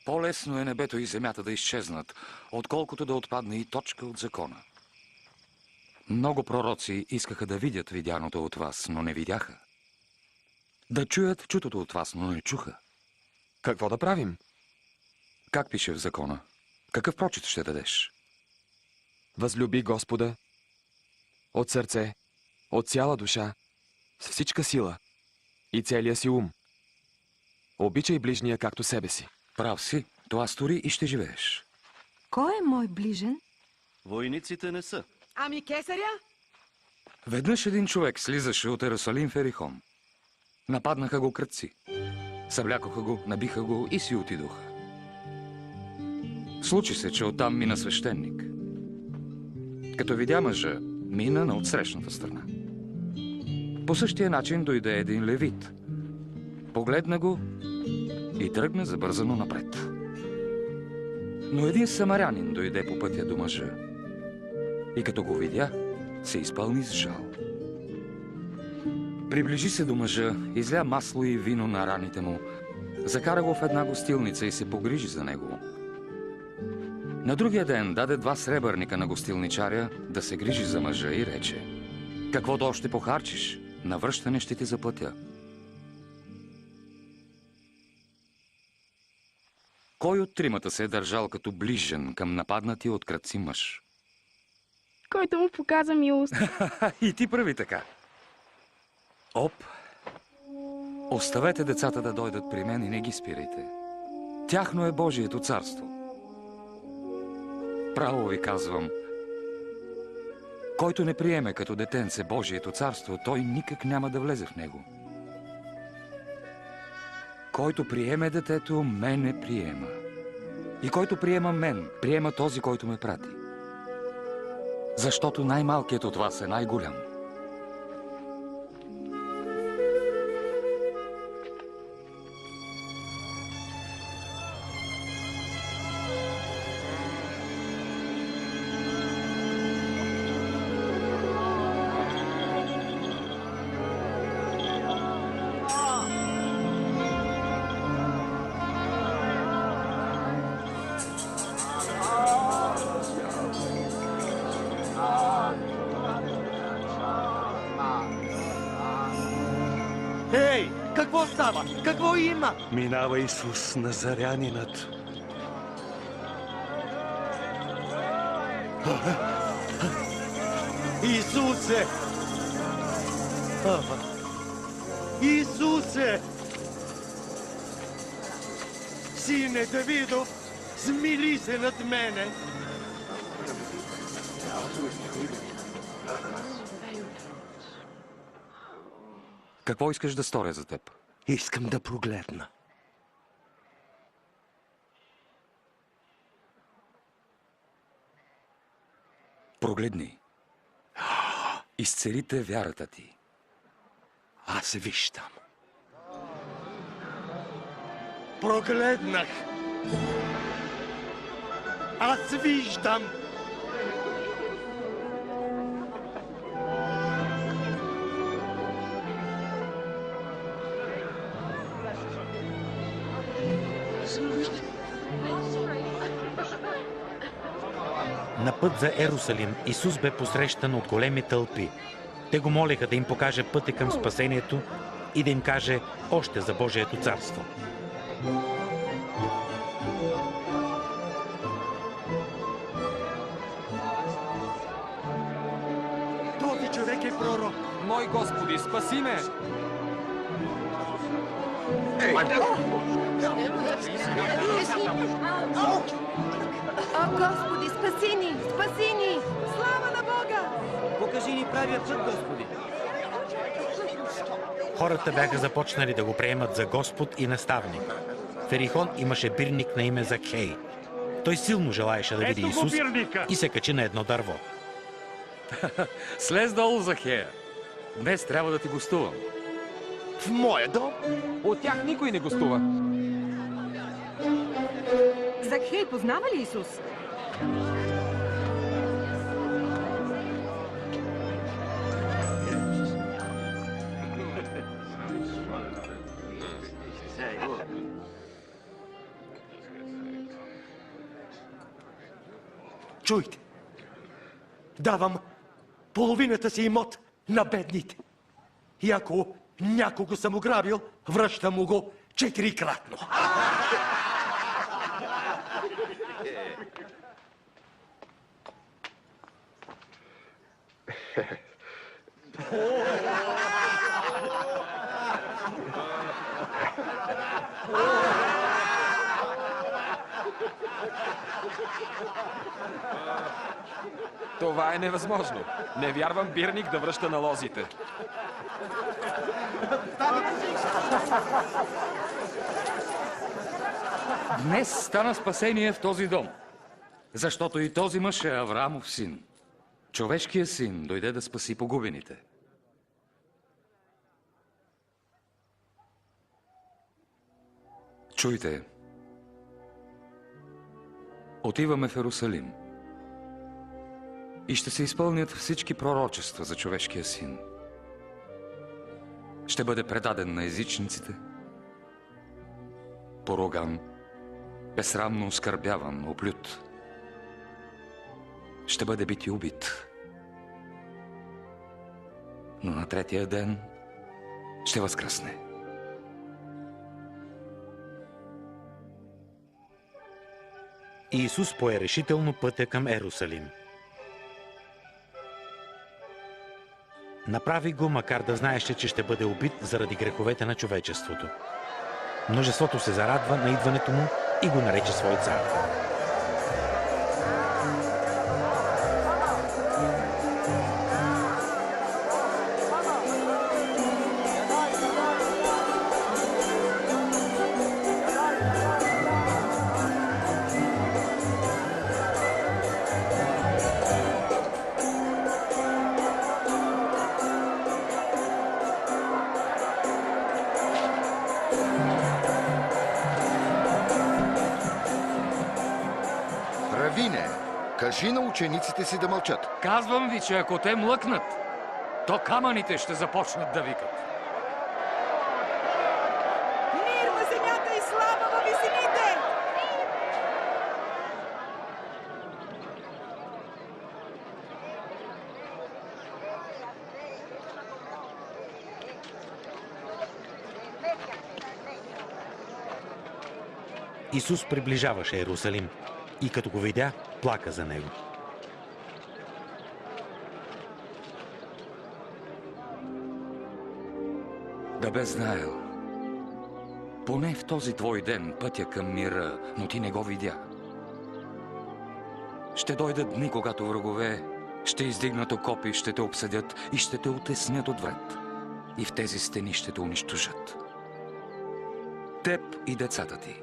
По-лесно е небето и земята да изчезнат, отколкото да отпадне и точка от закона. Много пророци искаха да видят видяното от вас, но не видяха. Да чуят чутото от вас, но не чуха. Какво да правим? Как пише в закона? Какъв прочит ще дадеш? Възлюби Господа от сърце, от цяла душа, с всичка сила и целия си ум. Обичай ближния както себе си. Прав си, това стори и ще живееш. Кой е мой ближен? Войниците не са. Ами кесаря? Веднъж един човек слизаше от Ерусалим в Ерихон. Нападнаха го крадци. Съблякоха го, набиха го и си отидоха. Случи се, че оттам мина свещеник. Като видя мъжа, мина на отсрещната страна. По същия начин дойде един левит. Погледна го и тръгна забързано напред. Но един самарянин дойде по пътя до мъжа и като го видя, се изпълни с жал. Приближи се до мъжа, изля масло и вино на раните му, закара го в една гостилница и се погрижи за него. На другия ден даде 2 сребърника на гостилничаря да се грижи за мъжа и рече: каквото още похарчиш, на връщане ще ти заплатя. Кой от тримата се е държал като ближен към нападнатия от крадци мъж? Който му показа милост. И ти прави така. Оп! Оставете децата да дойдат при мен и не ги спирайте. Тяхно е Божието царство. Право ви казвам, който не приеме като детенце Божието царство, той никак няма да влезе в него. Който приеме детето, мене приема. И който приема мен, приема този, който ме прати. Защото най-малкият от вас е най-голям. Ей, какво става? Какво има? Минава Исус Назарянинът. Исусе! Исусе! Сине Давидов, смили се над мене! Какво искаш да сторя за теб? Искам да прогледна. Прогледни. Изцелите вярата ти. Аз виждам. Прогледнах. Аз виждам. На път за Ерусалим Исус бе посрещан от големи тълпи. Те го молеха да им покаже пътя към спасението и да им каже още за Божието царство. Този човек е пророк. Мой Господи, спаси ме! О, Господи, спаси ни! Спаси ни! Слава на Бога! Покажи ни правия път, Господи! Хората бяха започнали да го приемат за Господ и наставник. В Ерихон имаше бирник на име Закхей. Той силно желаеше да види Исус и се качи на едно дърво. Слез долу, Захея. Днес трябва да ти гостувам. В моя дом? От тях никой не гостува. Закхей познава ли Исус? Чуйте, давам половината си имот на бедните. И ако някого съм ограбил, връщам му го 4-кратно. Това е невъзможно. Не вярвам бирник да връща налозите. Днес стана спасение в този дом, защото и този мъж е Авраамов син. Човешкият син дойде да спаси погубените. Чуйте, отиваме в Ерусалим и ще се изпълнят всички пророчества за човешкия син. Ще бъде предаден на езичниците, поруган, безсрамно оскърбяван, оплют. Ще бъде бит и убит. Но на третия ден ще възкръсне. И Исус пое решително пътя към Ерусалим. Направи го, макар да знаеше, че ще бъде убит заради греховете на човечеството. Множеството се зарадва на идването му и го нарече свой цар. Равине, кажи на учениците си да мълчат. Казвам ви, че ако те млъкнат, то камъните ще започнат да викат. Мир на земята и слава във висините! Исус приближаваше Иерусалим и като го видя, плака за него. Да бе знаел. Поне в този твой ден пътя към мира, но ти не го видя. Ще дойдат дни, когато врагове ще издигнат окопи, ще те обсъдят и ще те отеснят отвред. И в тези стени ще те унищожат. Теб и децата ти.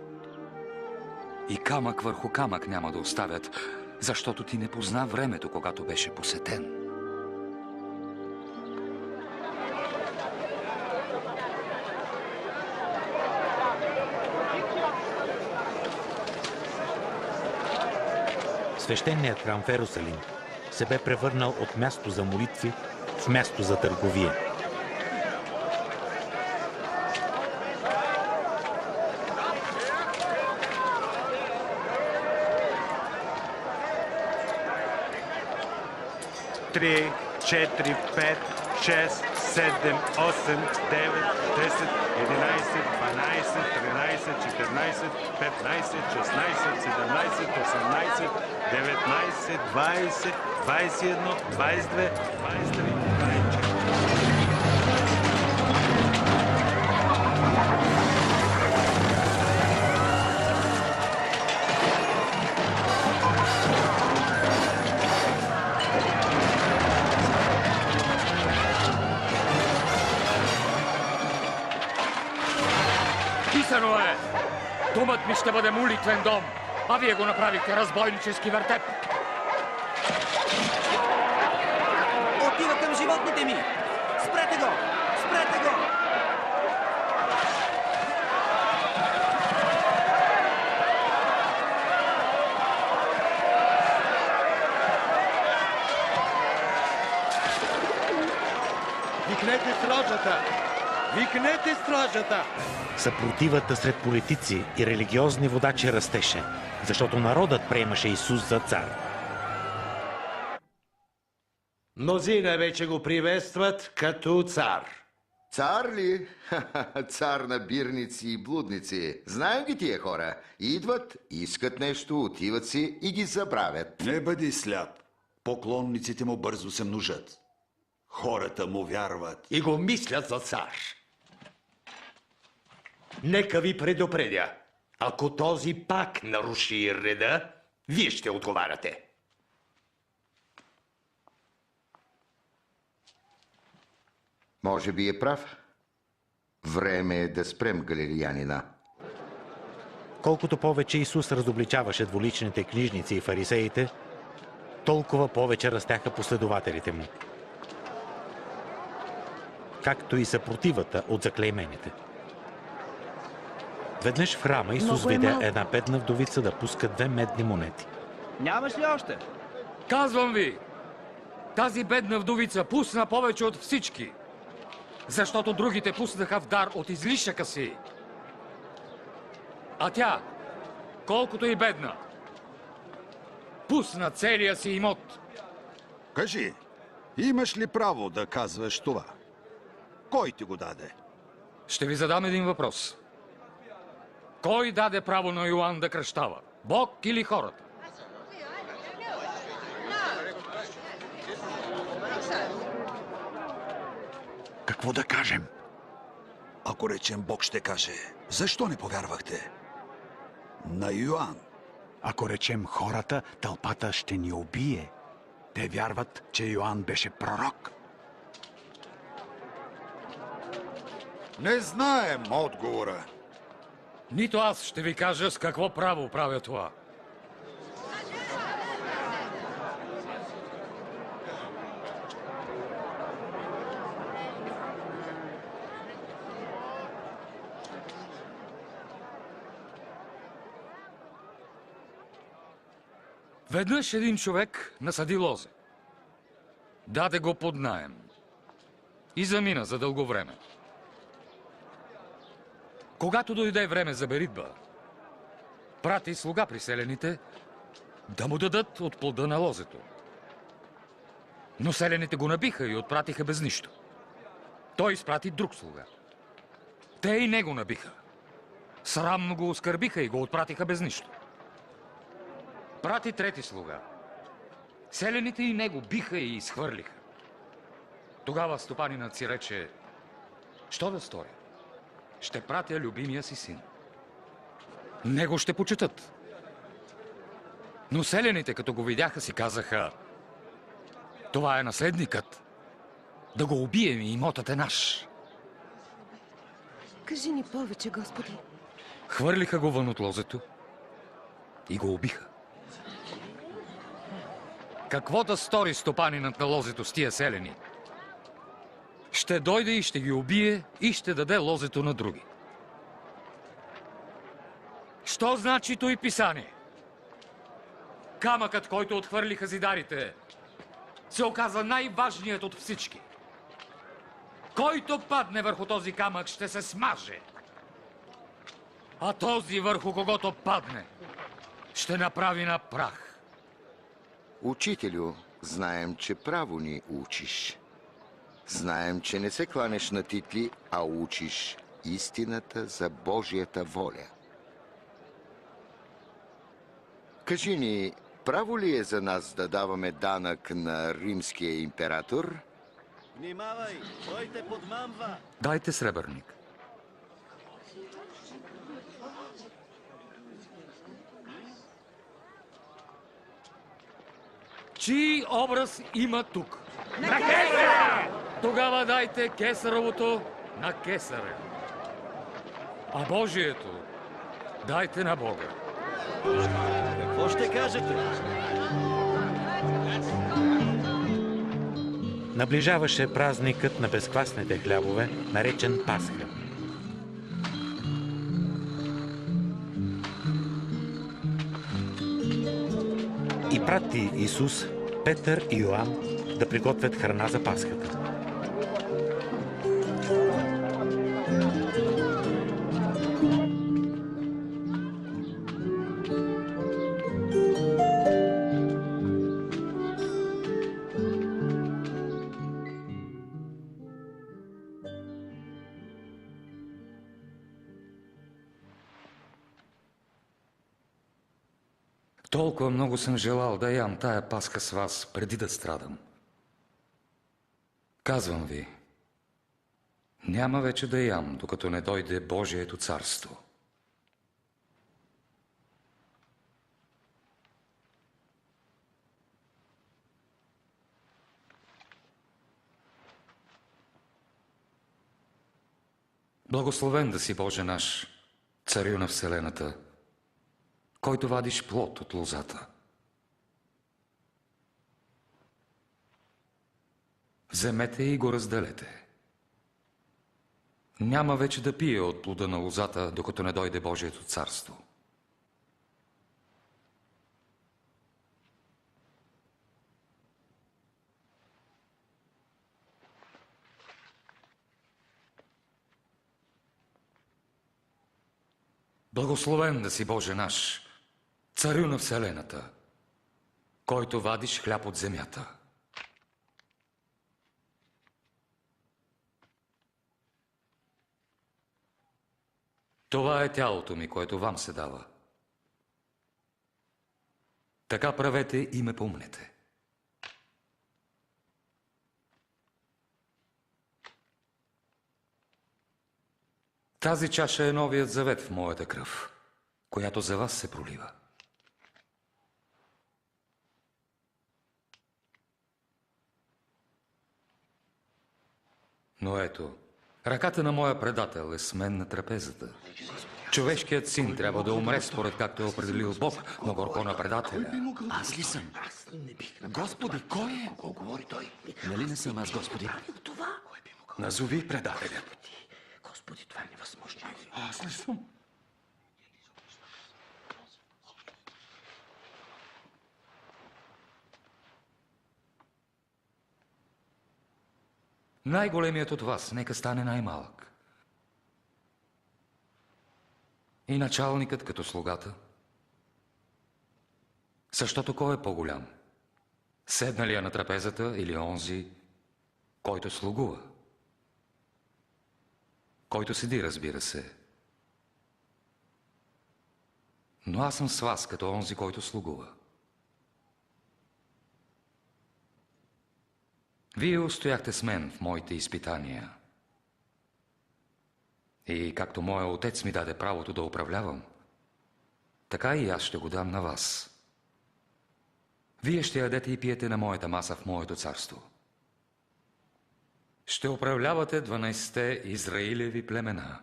И камък върху камък няма да оставят, защото ти не позна времето, когато беше посетен. Свещеният храм в Иерусалим се бе превърнал от място за молитви в място за търговия. Три, 4, 5, 6, 7, 8, 9, 10, 11, 12, 13, 14, 15, 16, 17, 18, 19, 20, 21, 22, 23, 24. Писано е! Домът ми ще бъде молитвен дом, а вие го направихте разбойнически вертеп. Отива към животните ми! Спрете го! Спрете го! Викнете стражата! Викнете стражата! Съпротивата сред политици и религиозни водачи растеше, защото народът приемаше Исус за цар. Мнозина вече го приветстват като цар. Цар ли? Цар на бирници и блудници. Знаем ги тия хора. Идват, искат нещо, отиват си и ги забравят. Не бъди сляп. Поклонниците му бързо се множат. Хората му вярват. И го мислят за цар. Нека ви предупредя. Ако този пак наруши реда, вие ще отговаряте. Може би е прав. Време е да спрем галилеянина. Колкото повече Исус разобличаваше двуличните книжници и фарисеите, толкова повече растяха последователите му. Както и съпротивата от заклеймените. Веднъж в храма Исус видя една бедна вдовица да пуска 2 медни монети. Нямаш ли още? Казвам ви, тази бедна вдовица пусна повече от всички, защото другите пуснаха в дар от излишъка си. А тя, колкото и бедна, пусна целия си имот. Кажи, имаш ли право да казваш това? Кой ти го даде? Ще ви задам един въпрос. Кой даде право на Йоан да кръщава? Бог или хората? Какво да кажем? Ако речем Бог ще каже, защо не повярвахте? На Йоан. Ако речем хората, тълпата ще ни убие. Те вярват, че Йоан беше пророк. Не знаем отговора. Нито аз ще ви кажа с какво право правя това. Веднъж един човек насади лозе. Даде го под наем. И замина за дълго време. Когато дойде време за беритба, прати слуга при селяните да му дадат от плода на лозето. Но селяните го набиха и отпратиха без нищо. Той изпрати друг слуга. Те и него набиха. Срамно го оскърбиха и го отпратиха без нищо. Прати трети слуга. Селяните и него биха и изхвърлиха. Тогава стопанинът си рече: що да сторя? Ще пратя любимия си син. Него ще почетат. Но селяните, като го видяха, си казаха: това е наследникът. Да го убием и имотът е наш. Кажи ни повече, Господи. Хвърлиха го вън от лозето и го убиха. Какво да стори стопанинът на лозето с тия селени? Ще дойде и ще ги убие и ще даде лозето на други. Що значи той писание? Камъкът, който отхвърлиха зидарите, се оказа най-важният от всички. Който падне върху този камък, ще се смаже. А този, върху когото падне, ще направи на прах. Учителю, знаем, че право ни учиш. Знаем, че не се кланеш на титли, а учиш истината за Божията воля. Кажи ни, право ли е за нас да даваме данък на римския император? Внимавай, той те подмамва. Дайте сребърник. Чий образ има тук? На Кесара! Тогава дайте Кесаровото на Кесаря. А Божието дайте на Бога. Какво ще кажете? Наближаваше празникът на безквасните хлябове, наречен Пасха. И прати Исус Петър и Йоан да приготвят храна за Пасхата. Толкова много съм желал да ям тая Пасха с вас, преди да страдам. Казвам ви, няма вече да ям, докато не дойде Божието царство. Благословен да си, Боже наш, Царю на Вселената, който вадиш плод от лозата. Вземете и го разделете. Няма вече да пие от плода на лозата, докато не дойде Божието царство. Благословен да си, Боже наш, Царю на Вселената, който вадиш хляб от земята. Това е тялото ми, което вам се дава. Така правете и ме помнете. Тази чаша е новият завет в моята кръв, която за вас се пролива. Но ето, ръката на моя предател е с мен на трапезата. Човешкият син трябва да умре според както е определил Бог, но горко на предателя. Аз ли съм? Господи, кой е? Какво говори той? Нали не съм аз, Господи? Назови предателя. Господи, това е невъзможно. Аз ли съм? Най-големият от вас нека стане най-малък. И началникът като слугата. Защото кой е по-голям? Седналия на трапезата или онзи, който слугува? Който седи, разбира се. Но аз съм с вас като онзи, който слугува. Вие устояхте с мен в моите изпитания. И както моя отец ми даде правото да управлявам, така и аз ще го дам на вас. Вие ще ядете и пиете на моята маса в моето царство. Ще управлявате 12-те Израилеви племена.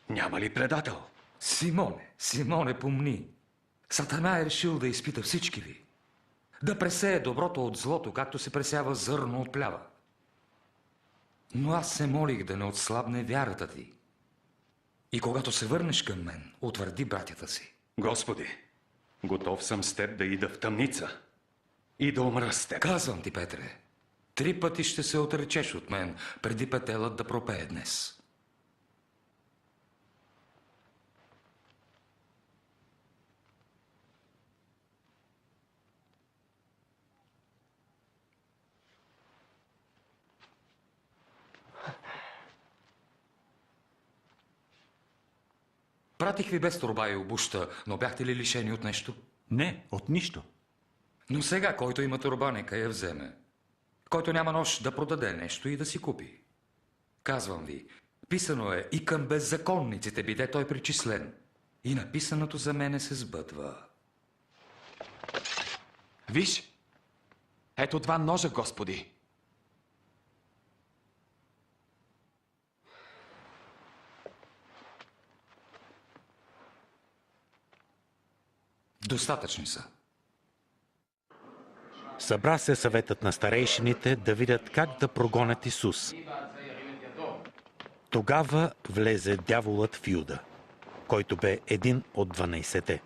Няма ли предател? Симоне, помни. Сатана е решил да изпита всички ви. Да пресее доброто от злото, както се пресява зърно от плява. Но аз се молих да не отслабне вярата ти. И когато се върнеш към мен, утвърди братята си. Господи, готов съм с теб да ида в тъмница и да умра с теб. Казвам ти, Петре, 3 пъти ще се отречеш от мен, преди петелът да пропее днес. Пратих ви без торба и обуща, но бяхте ли лишени от нещо? Не, от нищо. Но сега, който има торба, нека я вземе. Който няма нож, да продаде нещо и да си купи. Казвам ви, писано е, и към беззаконниците биде той причислен. И написаното за мене се сбъдва. Виж, ето 2 ножа, Господи. Достатъчни са. Събра се съветът на старейшините да видят как да прогонят Исус. Тогава влезе дяволът в Юда, който бе един от 12-те.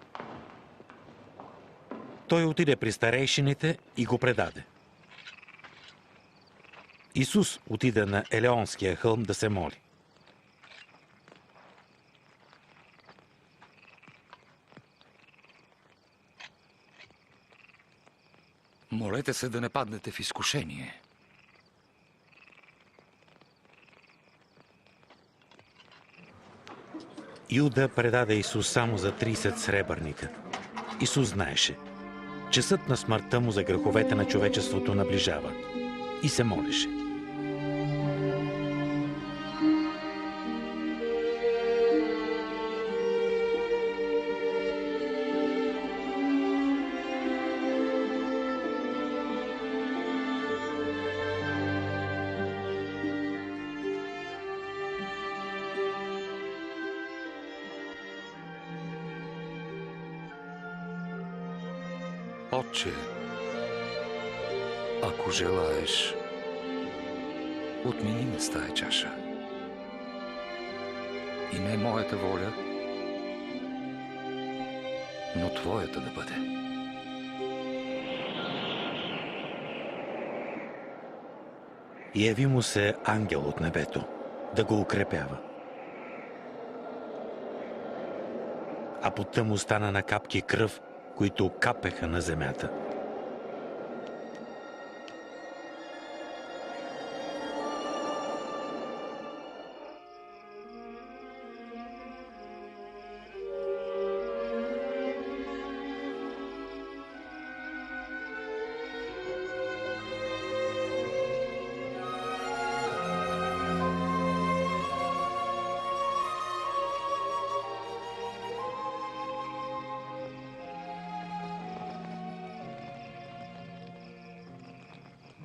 Той отиде при старейшините и го предаде. Исус отиде на Елеонския хълм да се моли. Молете се да не паднете в изкушение. Юда предаде Исус само за 30 сребърника. Исус знаеше. Часът на смъртта му за греховете на човечеството наближава. И се молеше. Отче, ако желаеш, отмени ме с тая чаша. И не моята воля, но твоята да бъде. И яви му се ангел от небето, да го укрепява. А потта му стана на капки кръв, които капеха на земята.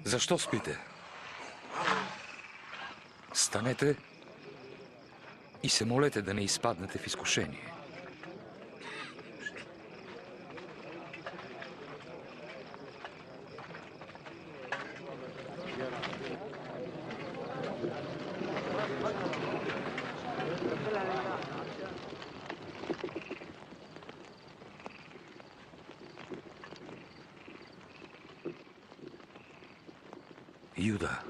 Защо спите? Станете и се молете да не изпаднете в изкушение. Юда,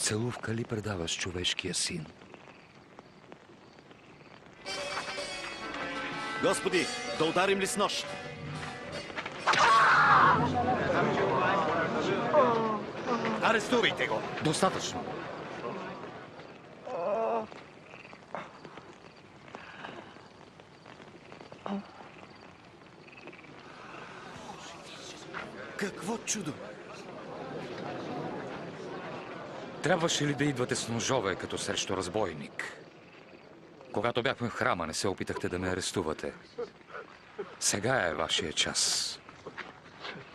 целувка ли предаваш човешкия син? Господи, да ударим ли с нож? Арестувайте го! Достатъчно. Какво чудо! Трябваше ли да идвате с ножове, като срещу разбойник? Когато бяхме в храма, не се опитахте да ме арестувате. Сега е вашия час,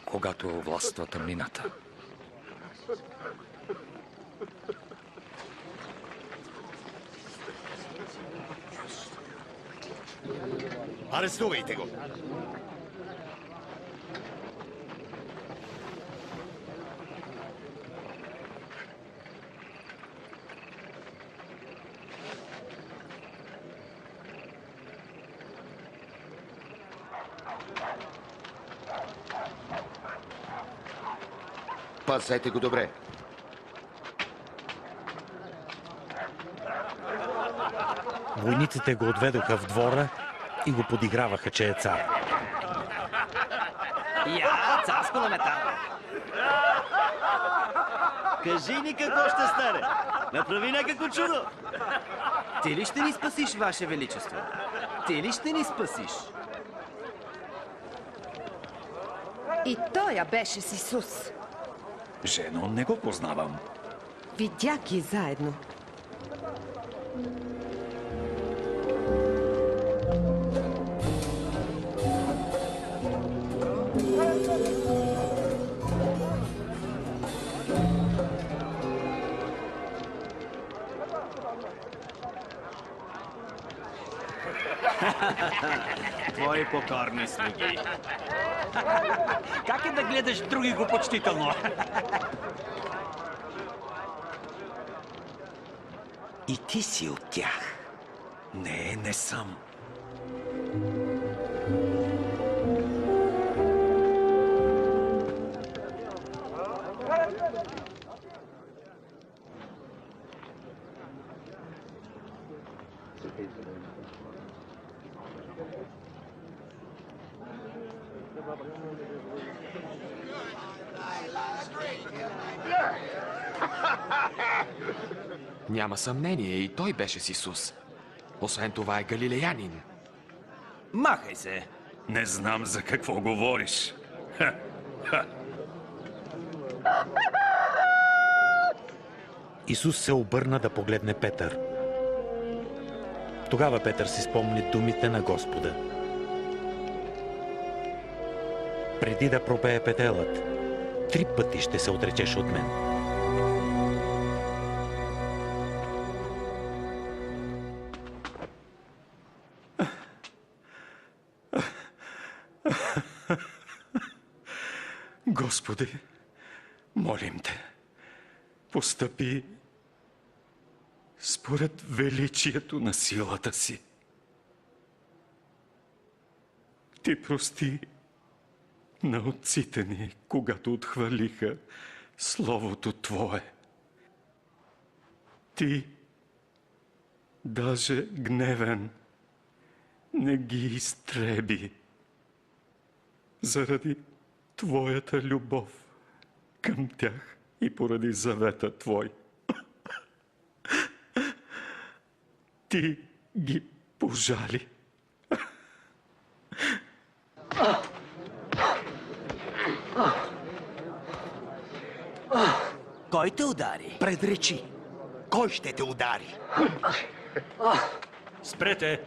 когато властва тъмнината. Арестувайте го! Пазете го добре. Войниците го отведоха в двора и го подиграваха, че е цар. Я, царско на метал! Кажи ни какво ще стане. Направи някакво чудо. Ти ли ще ни спасиш, Ваше Величество? Ти ли ще ни спасиш? И той я беше с Исус. Жено, не го познавам. Видях ги заедно. Твои покорни слуги. Как е да гледаш други го почтително? И ти си от тях. Не, не съм. Няма съмнение, и той беше с Исус. Освен това е галилеянин. Махай се! Не знам за какво говориш. Ха, ха. Исус се обърна да погледне Петър. Тогава Петър си спомни думите на Господа. Преди да пропее петелът, 3 пъти ще се отречеш от мен. Господи, молим те, постъпи според величието на силата си. Ти прости на отците ни, когато отхвърлиха Словото Твое. Ти, даже гневен, не ги изтреби заради Твоята любов към тях и поради завета Твой. Ти ги пожали. Кой те удари? Предречи. Кой ще те удари? Спрете!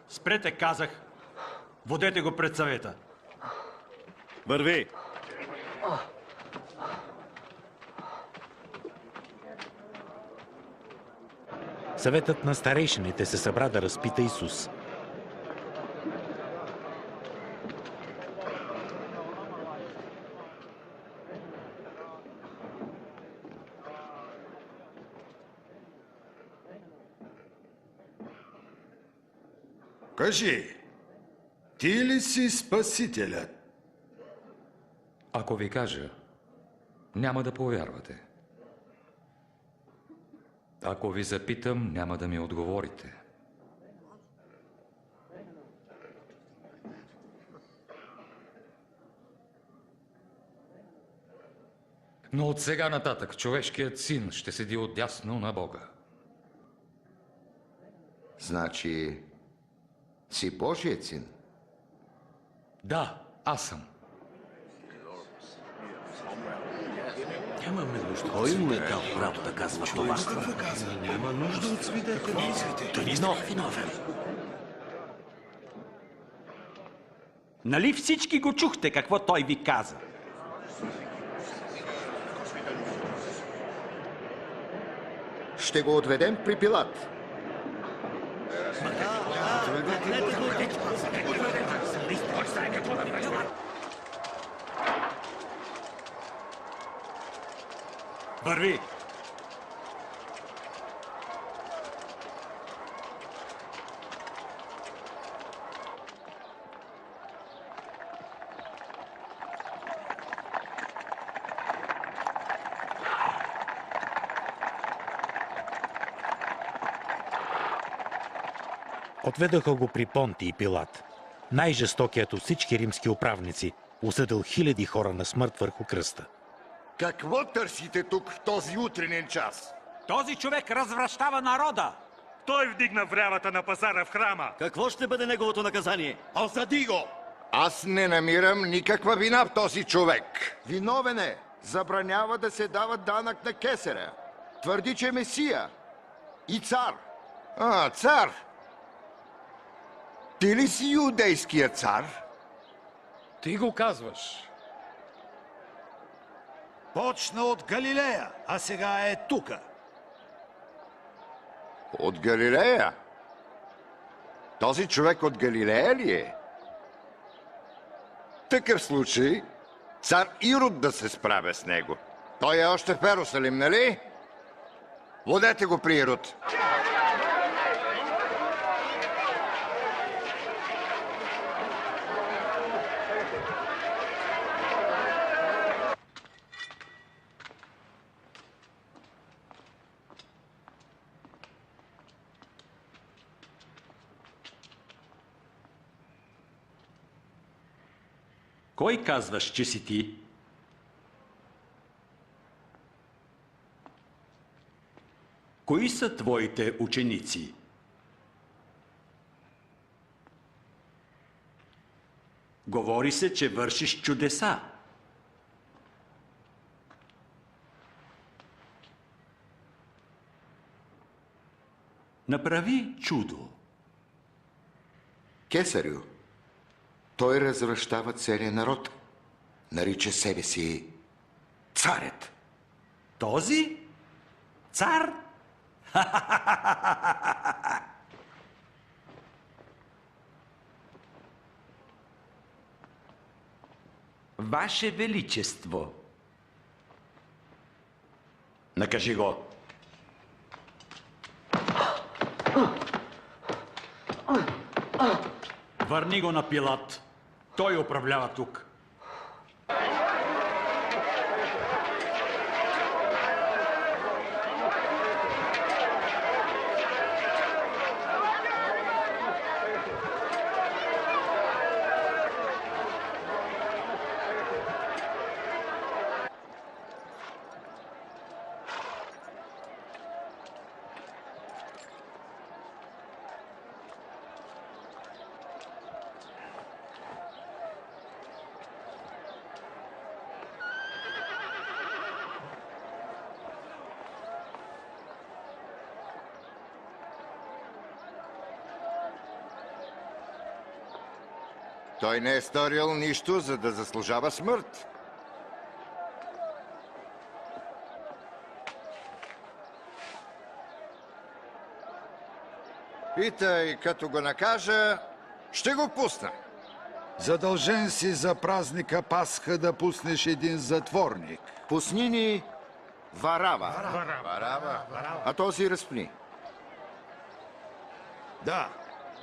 Спрете, казах! Водете го пред съвета. Върви! Съветът на старейшините се събра да разпита Исус. Кажи, ти ли си Спасителят? Ако ви кажа, няма да повярвате. Ако ви запитам, няма да ми отговорите. Но от сега нататък човешкият син ще седи отдясно на Бога. Значи, си Божият син? Да, аз съм. Нямаме нужда. Кой му е дал право да казва това? Няма нужда от свидетели. Той не е виновен. Нали всички го чухте какво той ви каза? Ще го отведем при Пилат. Върви! Отведоха го при Понтий Пилат, най-жестокият от всички римски управници, осъдил хиляди хора на смърт върху кръста. Какво търсите тук в този утренен час? Този човек развращава народа! Той вдигна врявата на пазара в храма. Какво ще бъде неговото наказание? Осъди го! Аз не намирам никаква вина в този човек. Виновен е. Забранява да се дава данък на кесаря. Твърди, че е Месия. И цар. Цар! Ти ли си юдейския цар? Ти го казваш. Почна от Галилея, а сега е тука. От Галилея? Този човек от Галилея ли е? В такъв случай, цар Ирод да се справя с него. Той е още в Ерусалим, нали? Водете го при Ирод. Кой казваш, че си ти? Кои са твоите ученици? Говори се, че вършиш чудеса. Направи чудо. Кесарю, той развращава целия народ. Нарича себе си царят. Този? Цар? Ваше Величество. Накажи го. Върни го на Пилат. Той управлява тук. Той не е сторил нищо, за да заслужава смърт. И тъй, като го накажа, ще го пусна. Задължен си за празника Пасха да пуснеш един затворник. Пусни ни Варава. Варава. А този разпни. Да,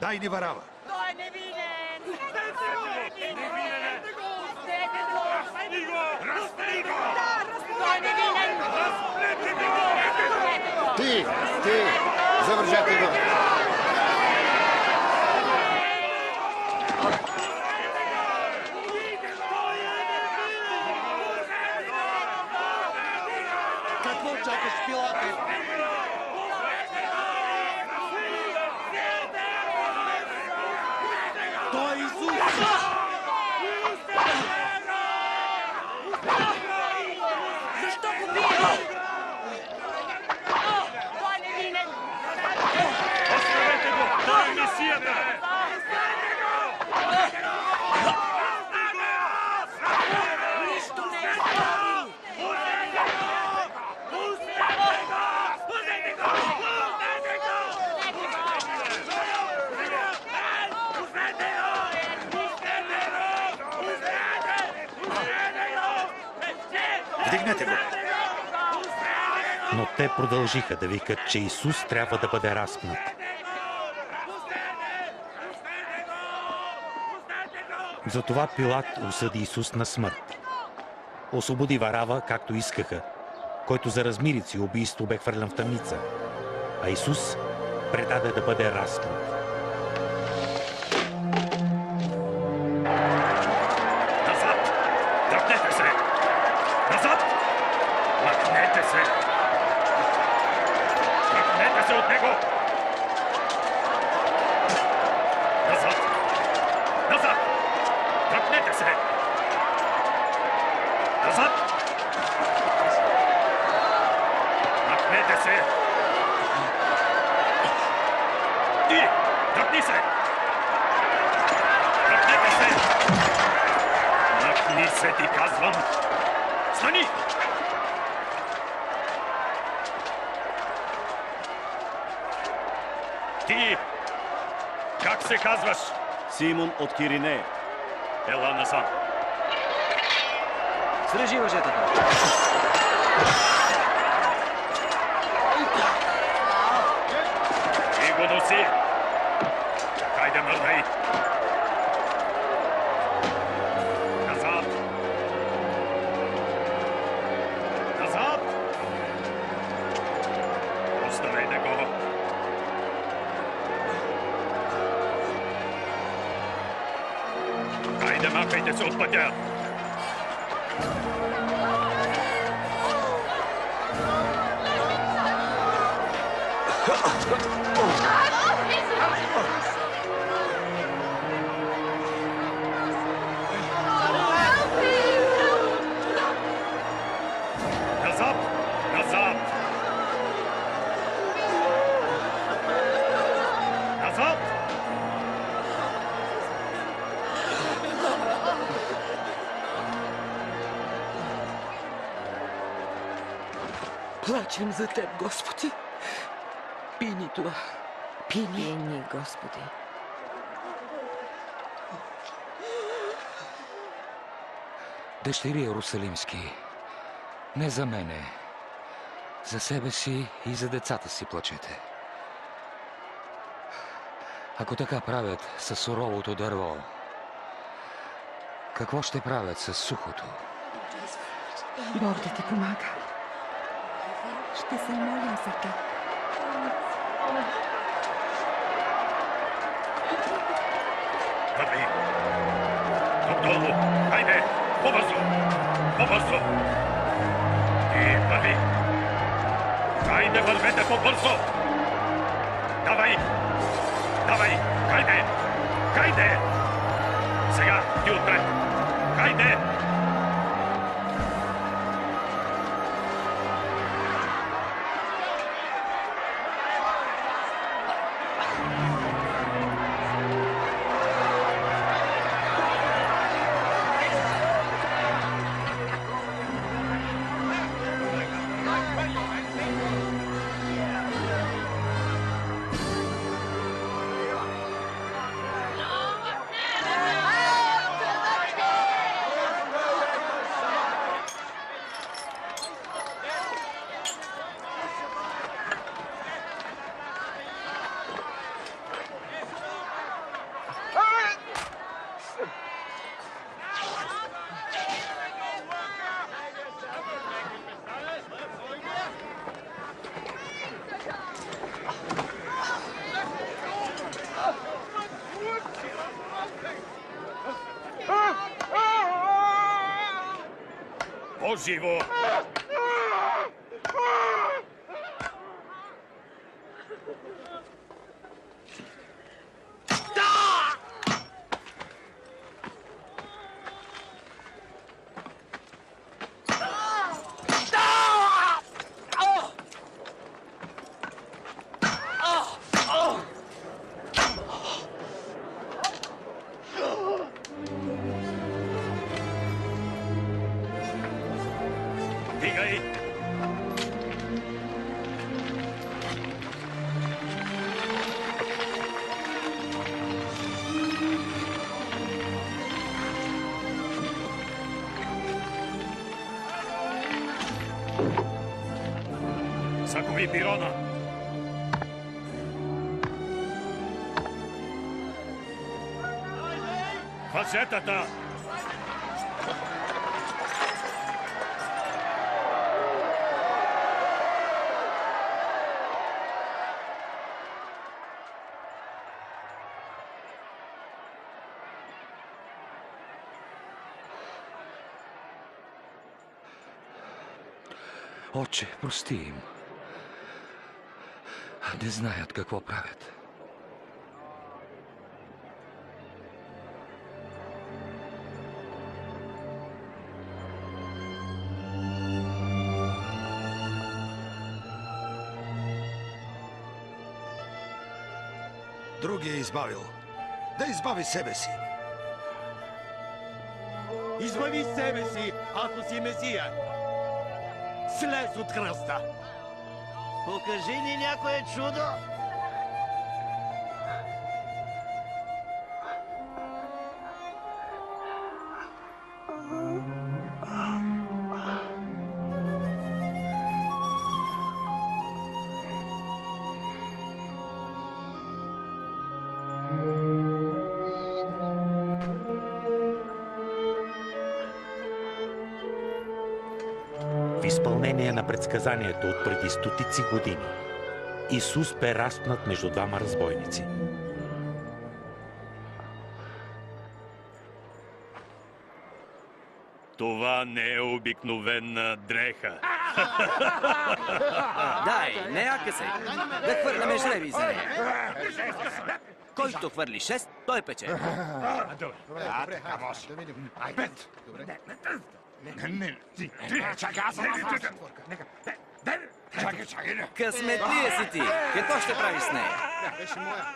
дай ни Варава. Той е невинен! Разпни го! Разпни го! Той е невинен! Ти! Стойте! Завържете го! Какво чакаш, Пилате? Той е Исус! Защо го биеш? Той е невинен! Оставете го! Той е Месията! Нищо не е справил! Вдигнете го! Но те продължиха да викат, че Исус трябва да бъде разпнат. Затова Пилат осъди Исус на смърт. Освободи Варава, както искаха, който за размирици и убийство бе хвърлен в тъмница, а Исус предаде да бъде разпнат. Назад! Дръпнете се! Назад! Махнете се! Дръпнете се от него! Назад! Назад! Дръпнете се! Назад! Махнете се! Ти! Дръпни се! Дръпнете се! Махни се, ти казвам! Стани! Ти! Как се казваш? Симон от Киринея. Ела насам. Срежи въжетата! И го носи! Хайде, мърдай! Назад! Назад! Оставете го! Хайде, махайте се от пътя! Назад! Назад! Назад! Плачем за Теб, Господи. Пини това. Пини, Господи. Дъщери Иерусалимски, не за мене, за себе си и за децата си плачете. Ако така правят с суровото дърво, какво ще правят с сухото? Бог да ти помага. Ще се молим за теб. Върви! Отдолу! Хайде! По-бързо! По-бързо! Ти върви! Хайде, вървете по-бързо! Давай! Давай! Хайде! Хайде! Сега ти отпред! Хайде! Поживо! Дигай! Закови пирона! Фазетата! Отче, прости им. Не знаят какво правят. Другия е избавил. Да избави себе си. Избави себе си, ако си Месия. Слез от кръста. Покажи ни някое чудо. В изпълнение на предсказанието от преди стотици години, Исус бе разпнат между двама разбойници. Това не е обикновена дреха. Дай, не яка се. Да хвърляме жреби за нея. Който хвърли 6, той пече. Така може. Пет. Чакай, аз съм. Чакай. Късметлия си ти. Какво ще правиш с нея? Беше моя.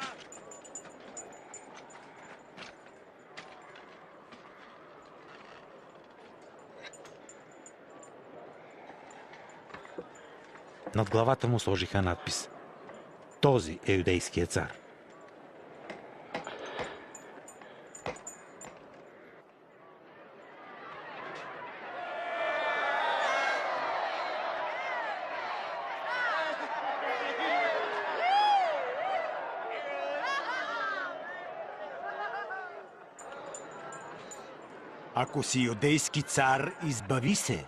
Над главата му сложиха надпис: Този е юдейският цар. Ако си юдейски цар, избави се.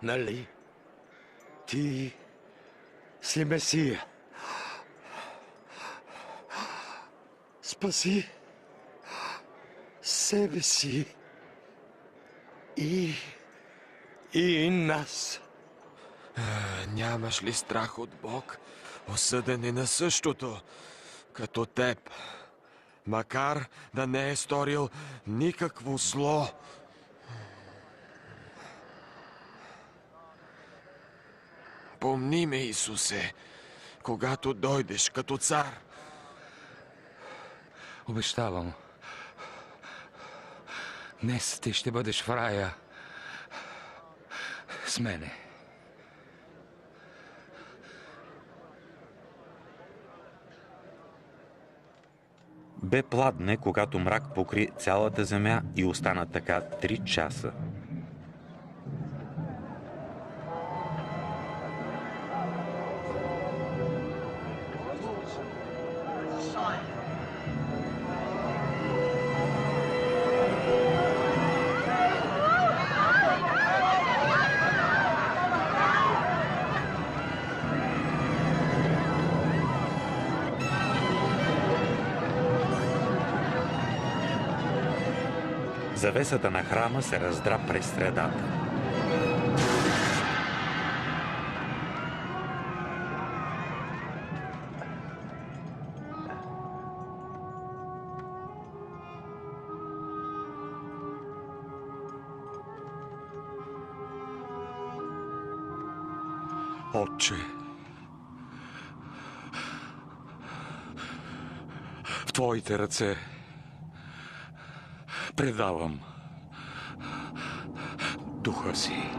Нали? Ти си Месия. Спаси себе си и нас. Нямаш ли страх от Бог? Осъден е на същото, като теб. Макар да не е сторил никакво зло. Помни ме, Исусе, когато дойдеш като цар. Обещавам. Днес ти ще бъдеш в рая с мене. Бе пладне, когато мрак покри цялата земя и остана така 3 часа. Завесата на храма се раздра през средата. Отче, в Твоите ръце предавам духа си.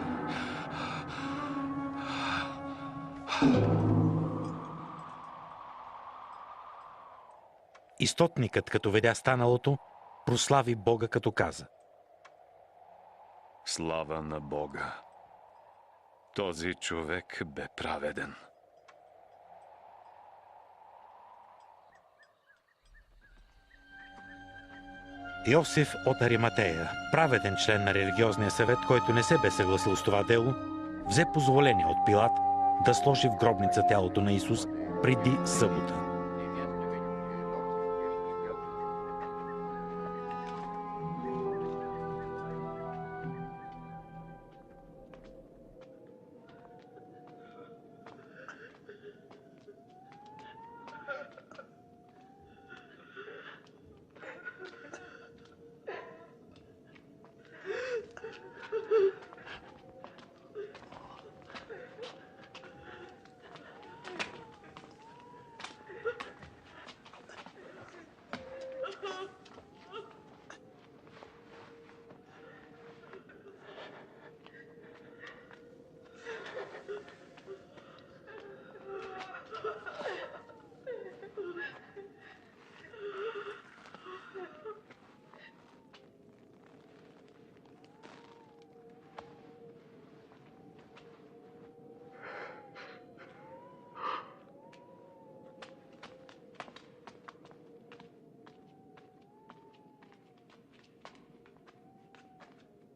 Истотникът, като видя станалото, прослави Бога, като каза: Слава на Бога! Този човек бе праведен. Йосиф от Ариматея, праведен член на религиозния съвет, който не се бе съгласил с това дело, взе позволение от Пилат да сложи в гробница тялото на Исус преди събота.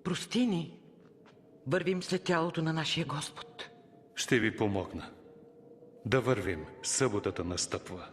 Прости ни. Вървим след тялото на нашия Господ. Ще ви помогна. Да вървим. Съботата настъпва.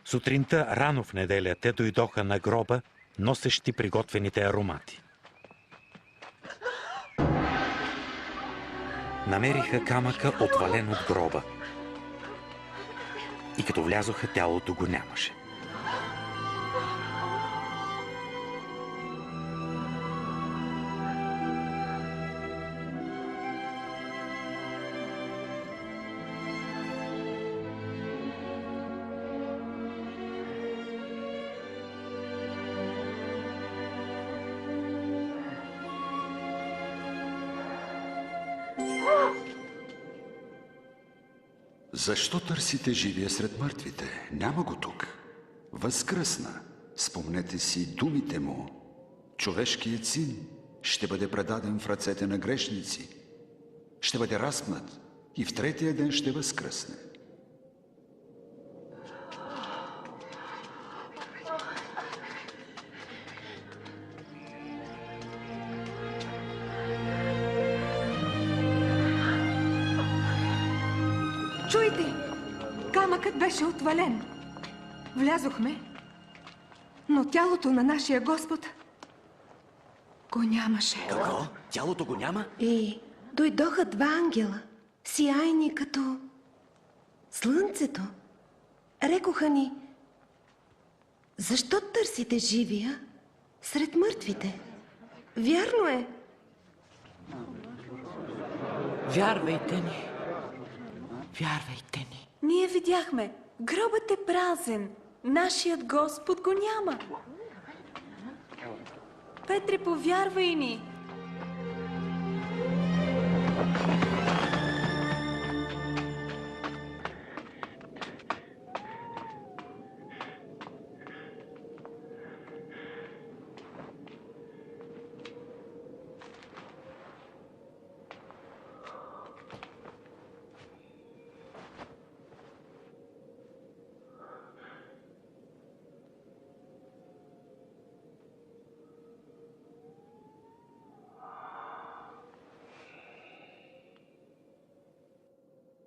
Сутринта, рано в неделя, те дойдоха на гроба, носещи приготвените аромати. Намериха камъка, отвален от гроба. И като влязоха, тялото го нямаше. Защо търсите живия сред мъртвите? Няма го тук. Възкръсна. Спомнете си думите му. Човешкият син ще бъде предаден в ръцете на грешници. Ще бъде разпнат и в третия ден ще възкръсне. Чуйте! Камъкът беше отвален. Влязохме, но тялото на нашия Господ го нямаше. Какво? Тялото го няма? И дойдоха два ангела, сияйни като слънцето. Рекоха ни: защо търсите живия сред мъртвите? Вярно е. Вярвайте ни. Вярвайте ни. Ние видяхме. Гробът е празен. Нашият Господ го няма. Петре, повярвай ни.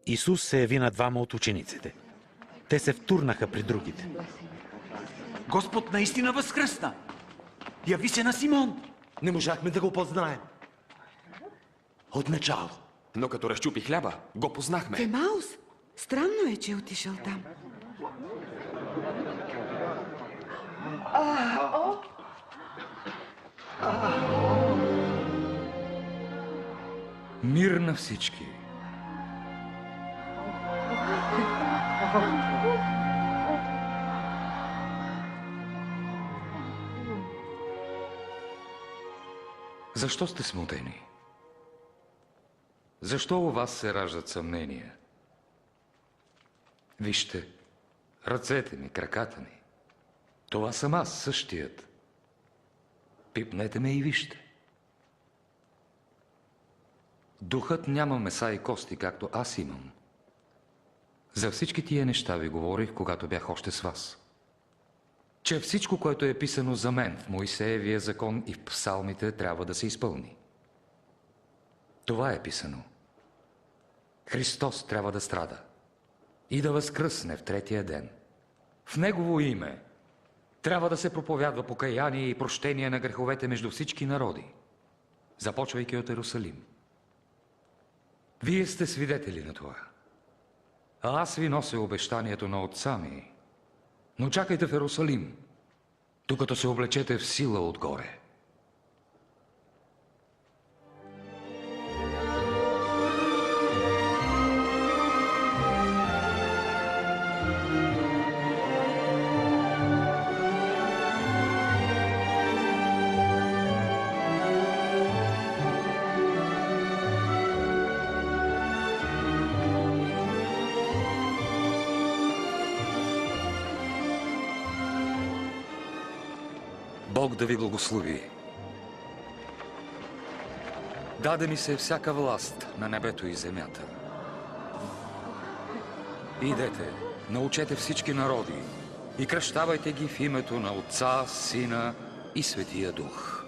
Исус се яви на двама от учениците. Те се втурнаха при другите. Господ наистина възкръсна. Яви се на Симон. Не можахме да го познаем. Отначало. Но като разчупи хляба, го познахме. В Емаус? Странно е, че е отишъл там. Мир на всички. Защо сте смутени? Защо у вас се раждат съмнения? Вижте, ръцете ми, краката ми. Това съм аз, същият. Пипнете ме и вижте. Духът няма меса и кости, както аз имам. За всички тия неща ви говорих, когато бях още с вас. Че всичко, което е писано за мен в Моисеевия закон и в псалмите, трябва да се изпълни. Това е писано. Христос трябва да страда и да възкръсне в третия ден. В Негово име трябва да се проповядва покаяние и прощение на греховете между всички народи, започвайки от Иерусалим. Вие сте свидетели на това. А аз ви нося обещанието на отца ми. Но чакайте в Иерусалим, докато се облечете в сила отгоре. Бог да ви благослови. Даде ми се всяка власт на небето и земята. Идете, научете всички народи и кръщавайте ги в името на Отца, Сина и Светия Дух.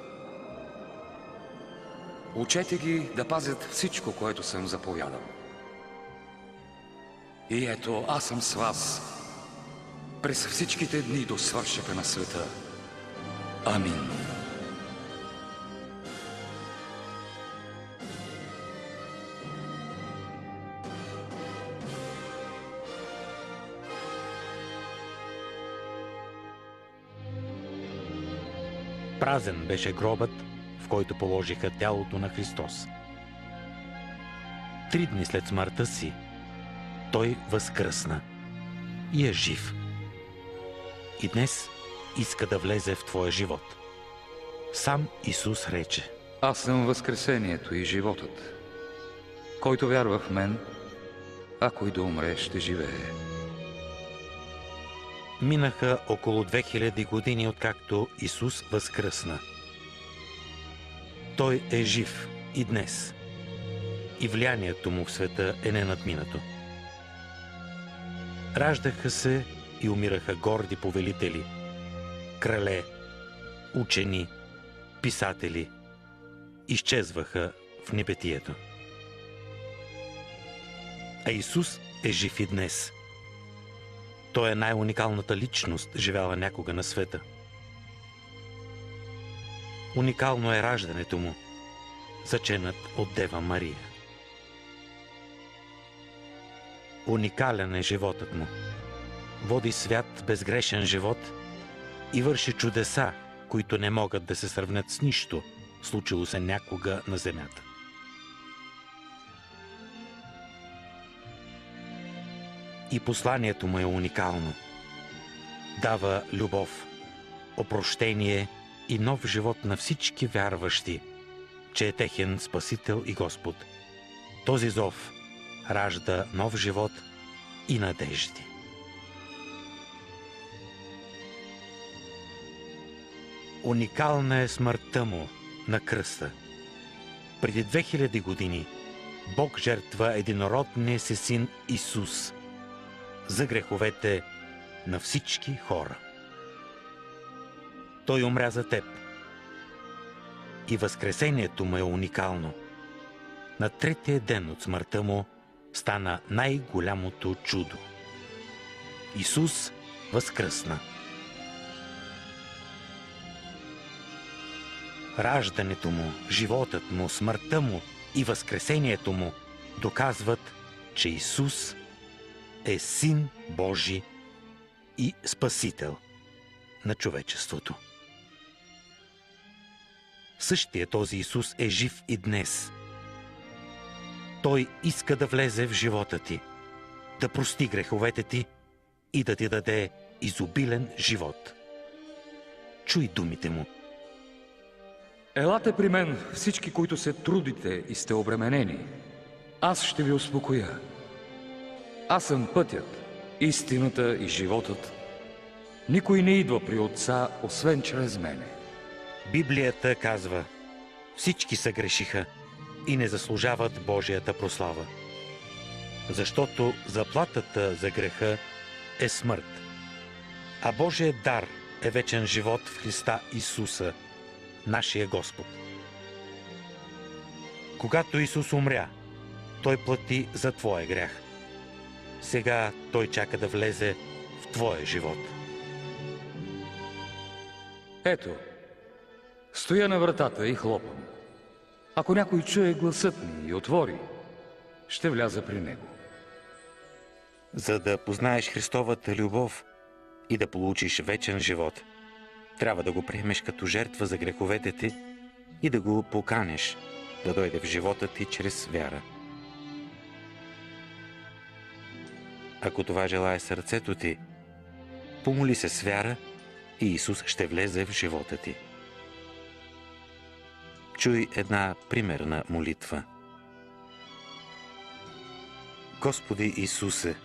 Учете ги да пазят всичко, което съм заповядал. И ето, аз съм с вас през всичките дни до свършека на света. Амин. Празен беше гробът, в който положиха тялото на Христос. 3 дни след смъртта си, Той възкръсна и е жив. И днес иска да влезе в твоя живот. Сам Исус рече: Аз съм възкресението и животът. Който вярва в мен, ако и да умре, ще живее. Минаха около 2000 години, откакто Исус възкръсна. Той е жив и днес. И влиянието му в света е ненадминато. Раждаха се и умираха горди повелители, крале, учени, писатели. Изчезваха в небитието. А Исус е жив и днес. Той е най-уникалната личност, живяла някога на света. Уникално е раждането му, заченат от Дева Мария. Уникален е животът му. Води свят безгрешен живот и върши чудеса, които не могат да се сравнят с нищо, случило се някога на земята. И посланието му е уникално. Дава любов, опрощение и нов живот на всички вярващи, че е техен Спасител и Господ. Този зов ражда нов живот и надежди. Уникална е смъртта му на кръста. Преди 2000 години Бог жертва единородния си син Исус за греховете на всички хора. Той умря за теб. И възкресението му е уникално. На третия ден от смъртта му стана най-голямото чудо. Исус възкръсна. Раждането му, животът му, смъртта му и възкресението му доказват, че Исус е Син Божи и Спасител на човечеството. Същия този Исус е жив и днес. Той иска да влезе в живота ти, да прости греховете ти и да ти даде изобилен живот. Чуй думите му. Елате при мен, всички, които се трудите и сте обременени. Аз ще ви успокоя. Аз съм пътят, истината и животът. Никой не идва при Отца, освен чрез мене. Библията казва: всички съгрешиха и не заслужават Божията прослава. Защото заплатата за греха е смърт, а Божият дар е вечен живот в Христа Исуса, нашия Господ. Когато Исус умря, Той плати за твоя грях. Сега Той чака да влезе в твоя живот. Ето, стоя на вратата и хлопам. Ако някой чуе гласът ми и отвори, ще вляза при него. За да познаеш Христовата любов и да получиш вечен живот, трябва да го приемеш като жертва за греховете ти и да го поканеш да дойде в живота ти чрез вяра. Ако това желае сърцето ти, помоли се с вяра и Исус ще влезе в живота ти. Чуй една примерна молитва. Господи Исусе,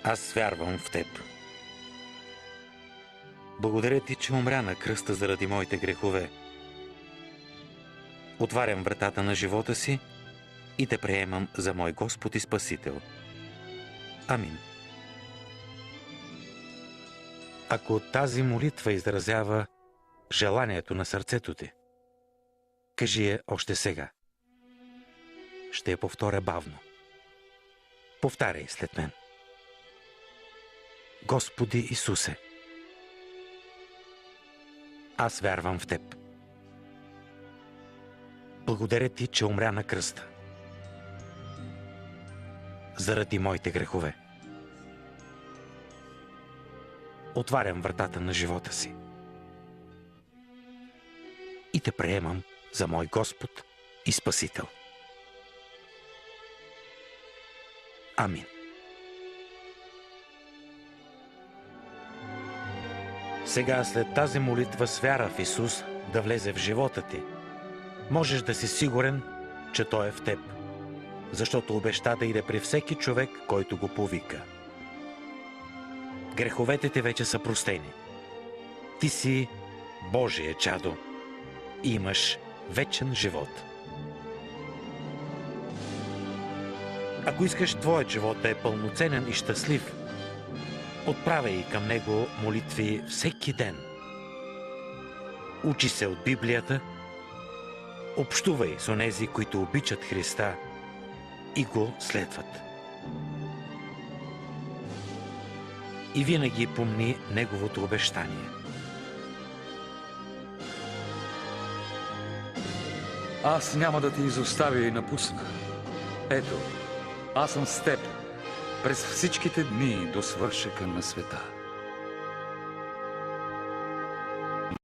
аз вярвам в Теб. Благодаря Ти, че умря на кръста заради моите грехове. Отварям вратата на живота си и Те приемам за мой Господ и Спасител. Амин. Ако тази молитва изразява желанието на сърцето ти, кажи я още сега. Ще я повторя бавно. Повтаряй след мен. Господи Исусе, аз вярвам в Теб. Благодаря Ти, че умря на кръста заради моите грехове. Отварям вратата на живота си и Те приемам за мой Господ и Спасител. Амин. Сега, след тази молитва с вяра в Исус да влезе в живота ти, можеш да си сигурен, че Той е в теб, защото обеща да иде при всеки човек, който го повика. Греховете ти вече са простени. Ти си Божие чадо и имаш вечен живот. Ако искаш твоят живот да е пълноценен и щастлив, отправяй към Него молитви всеки ден. Учи се от Библията, общувай с онези, които обичат Христа и го следват. и винаги помни Неговото обещание. Аз няма да те изоставя и напусна. Ето, аз съм с теб през всичките дни до свършека на света.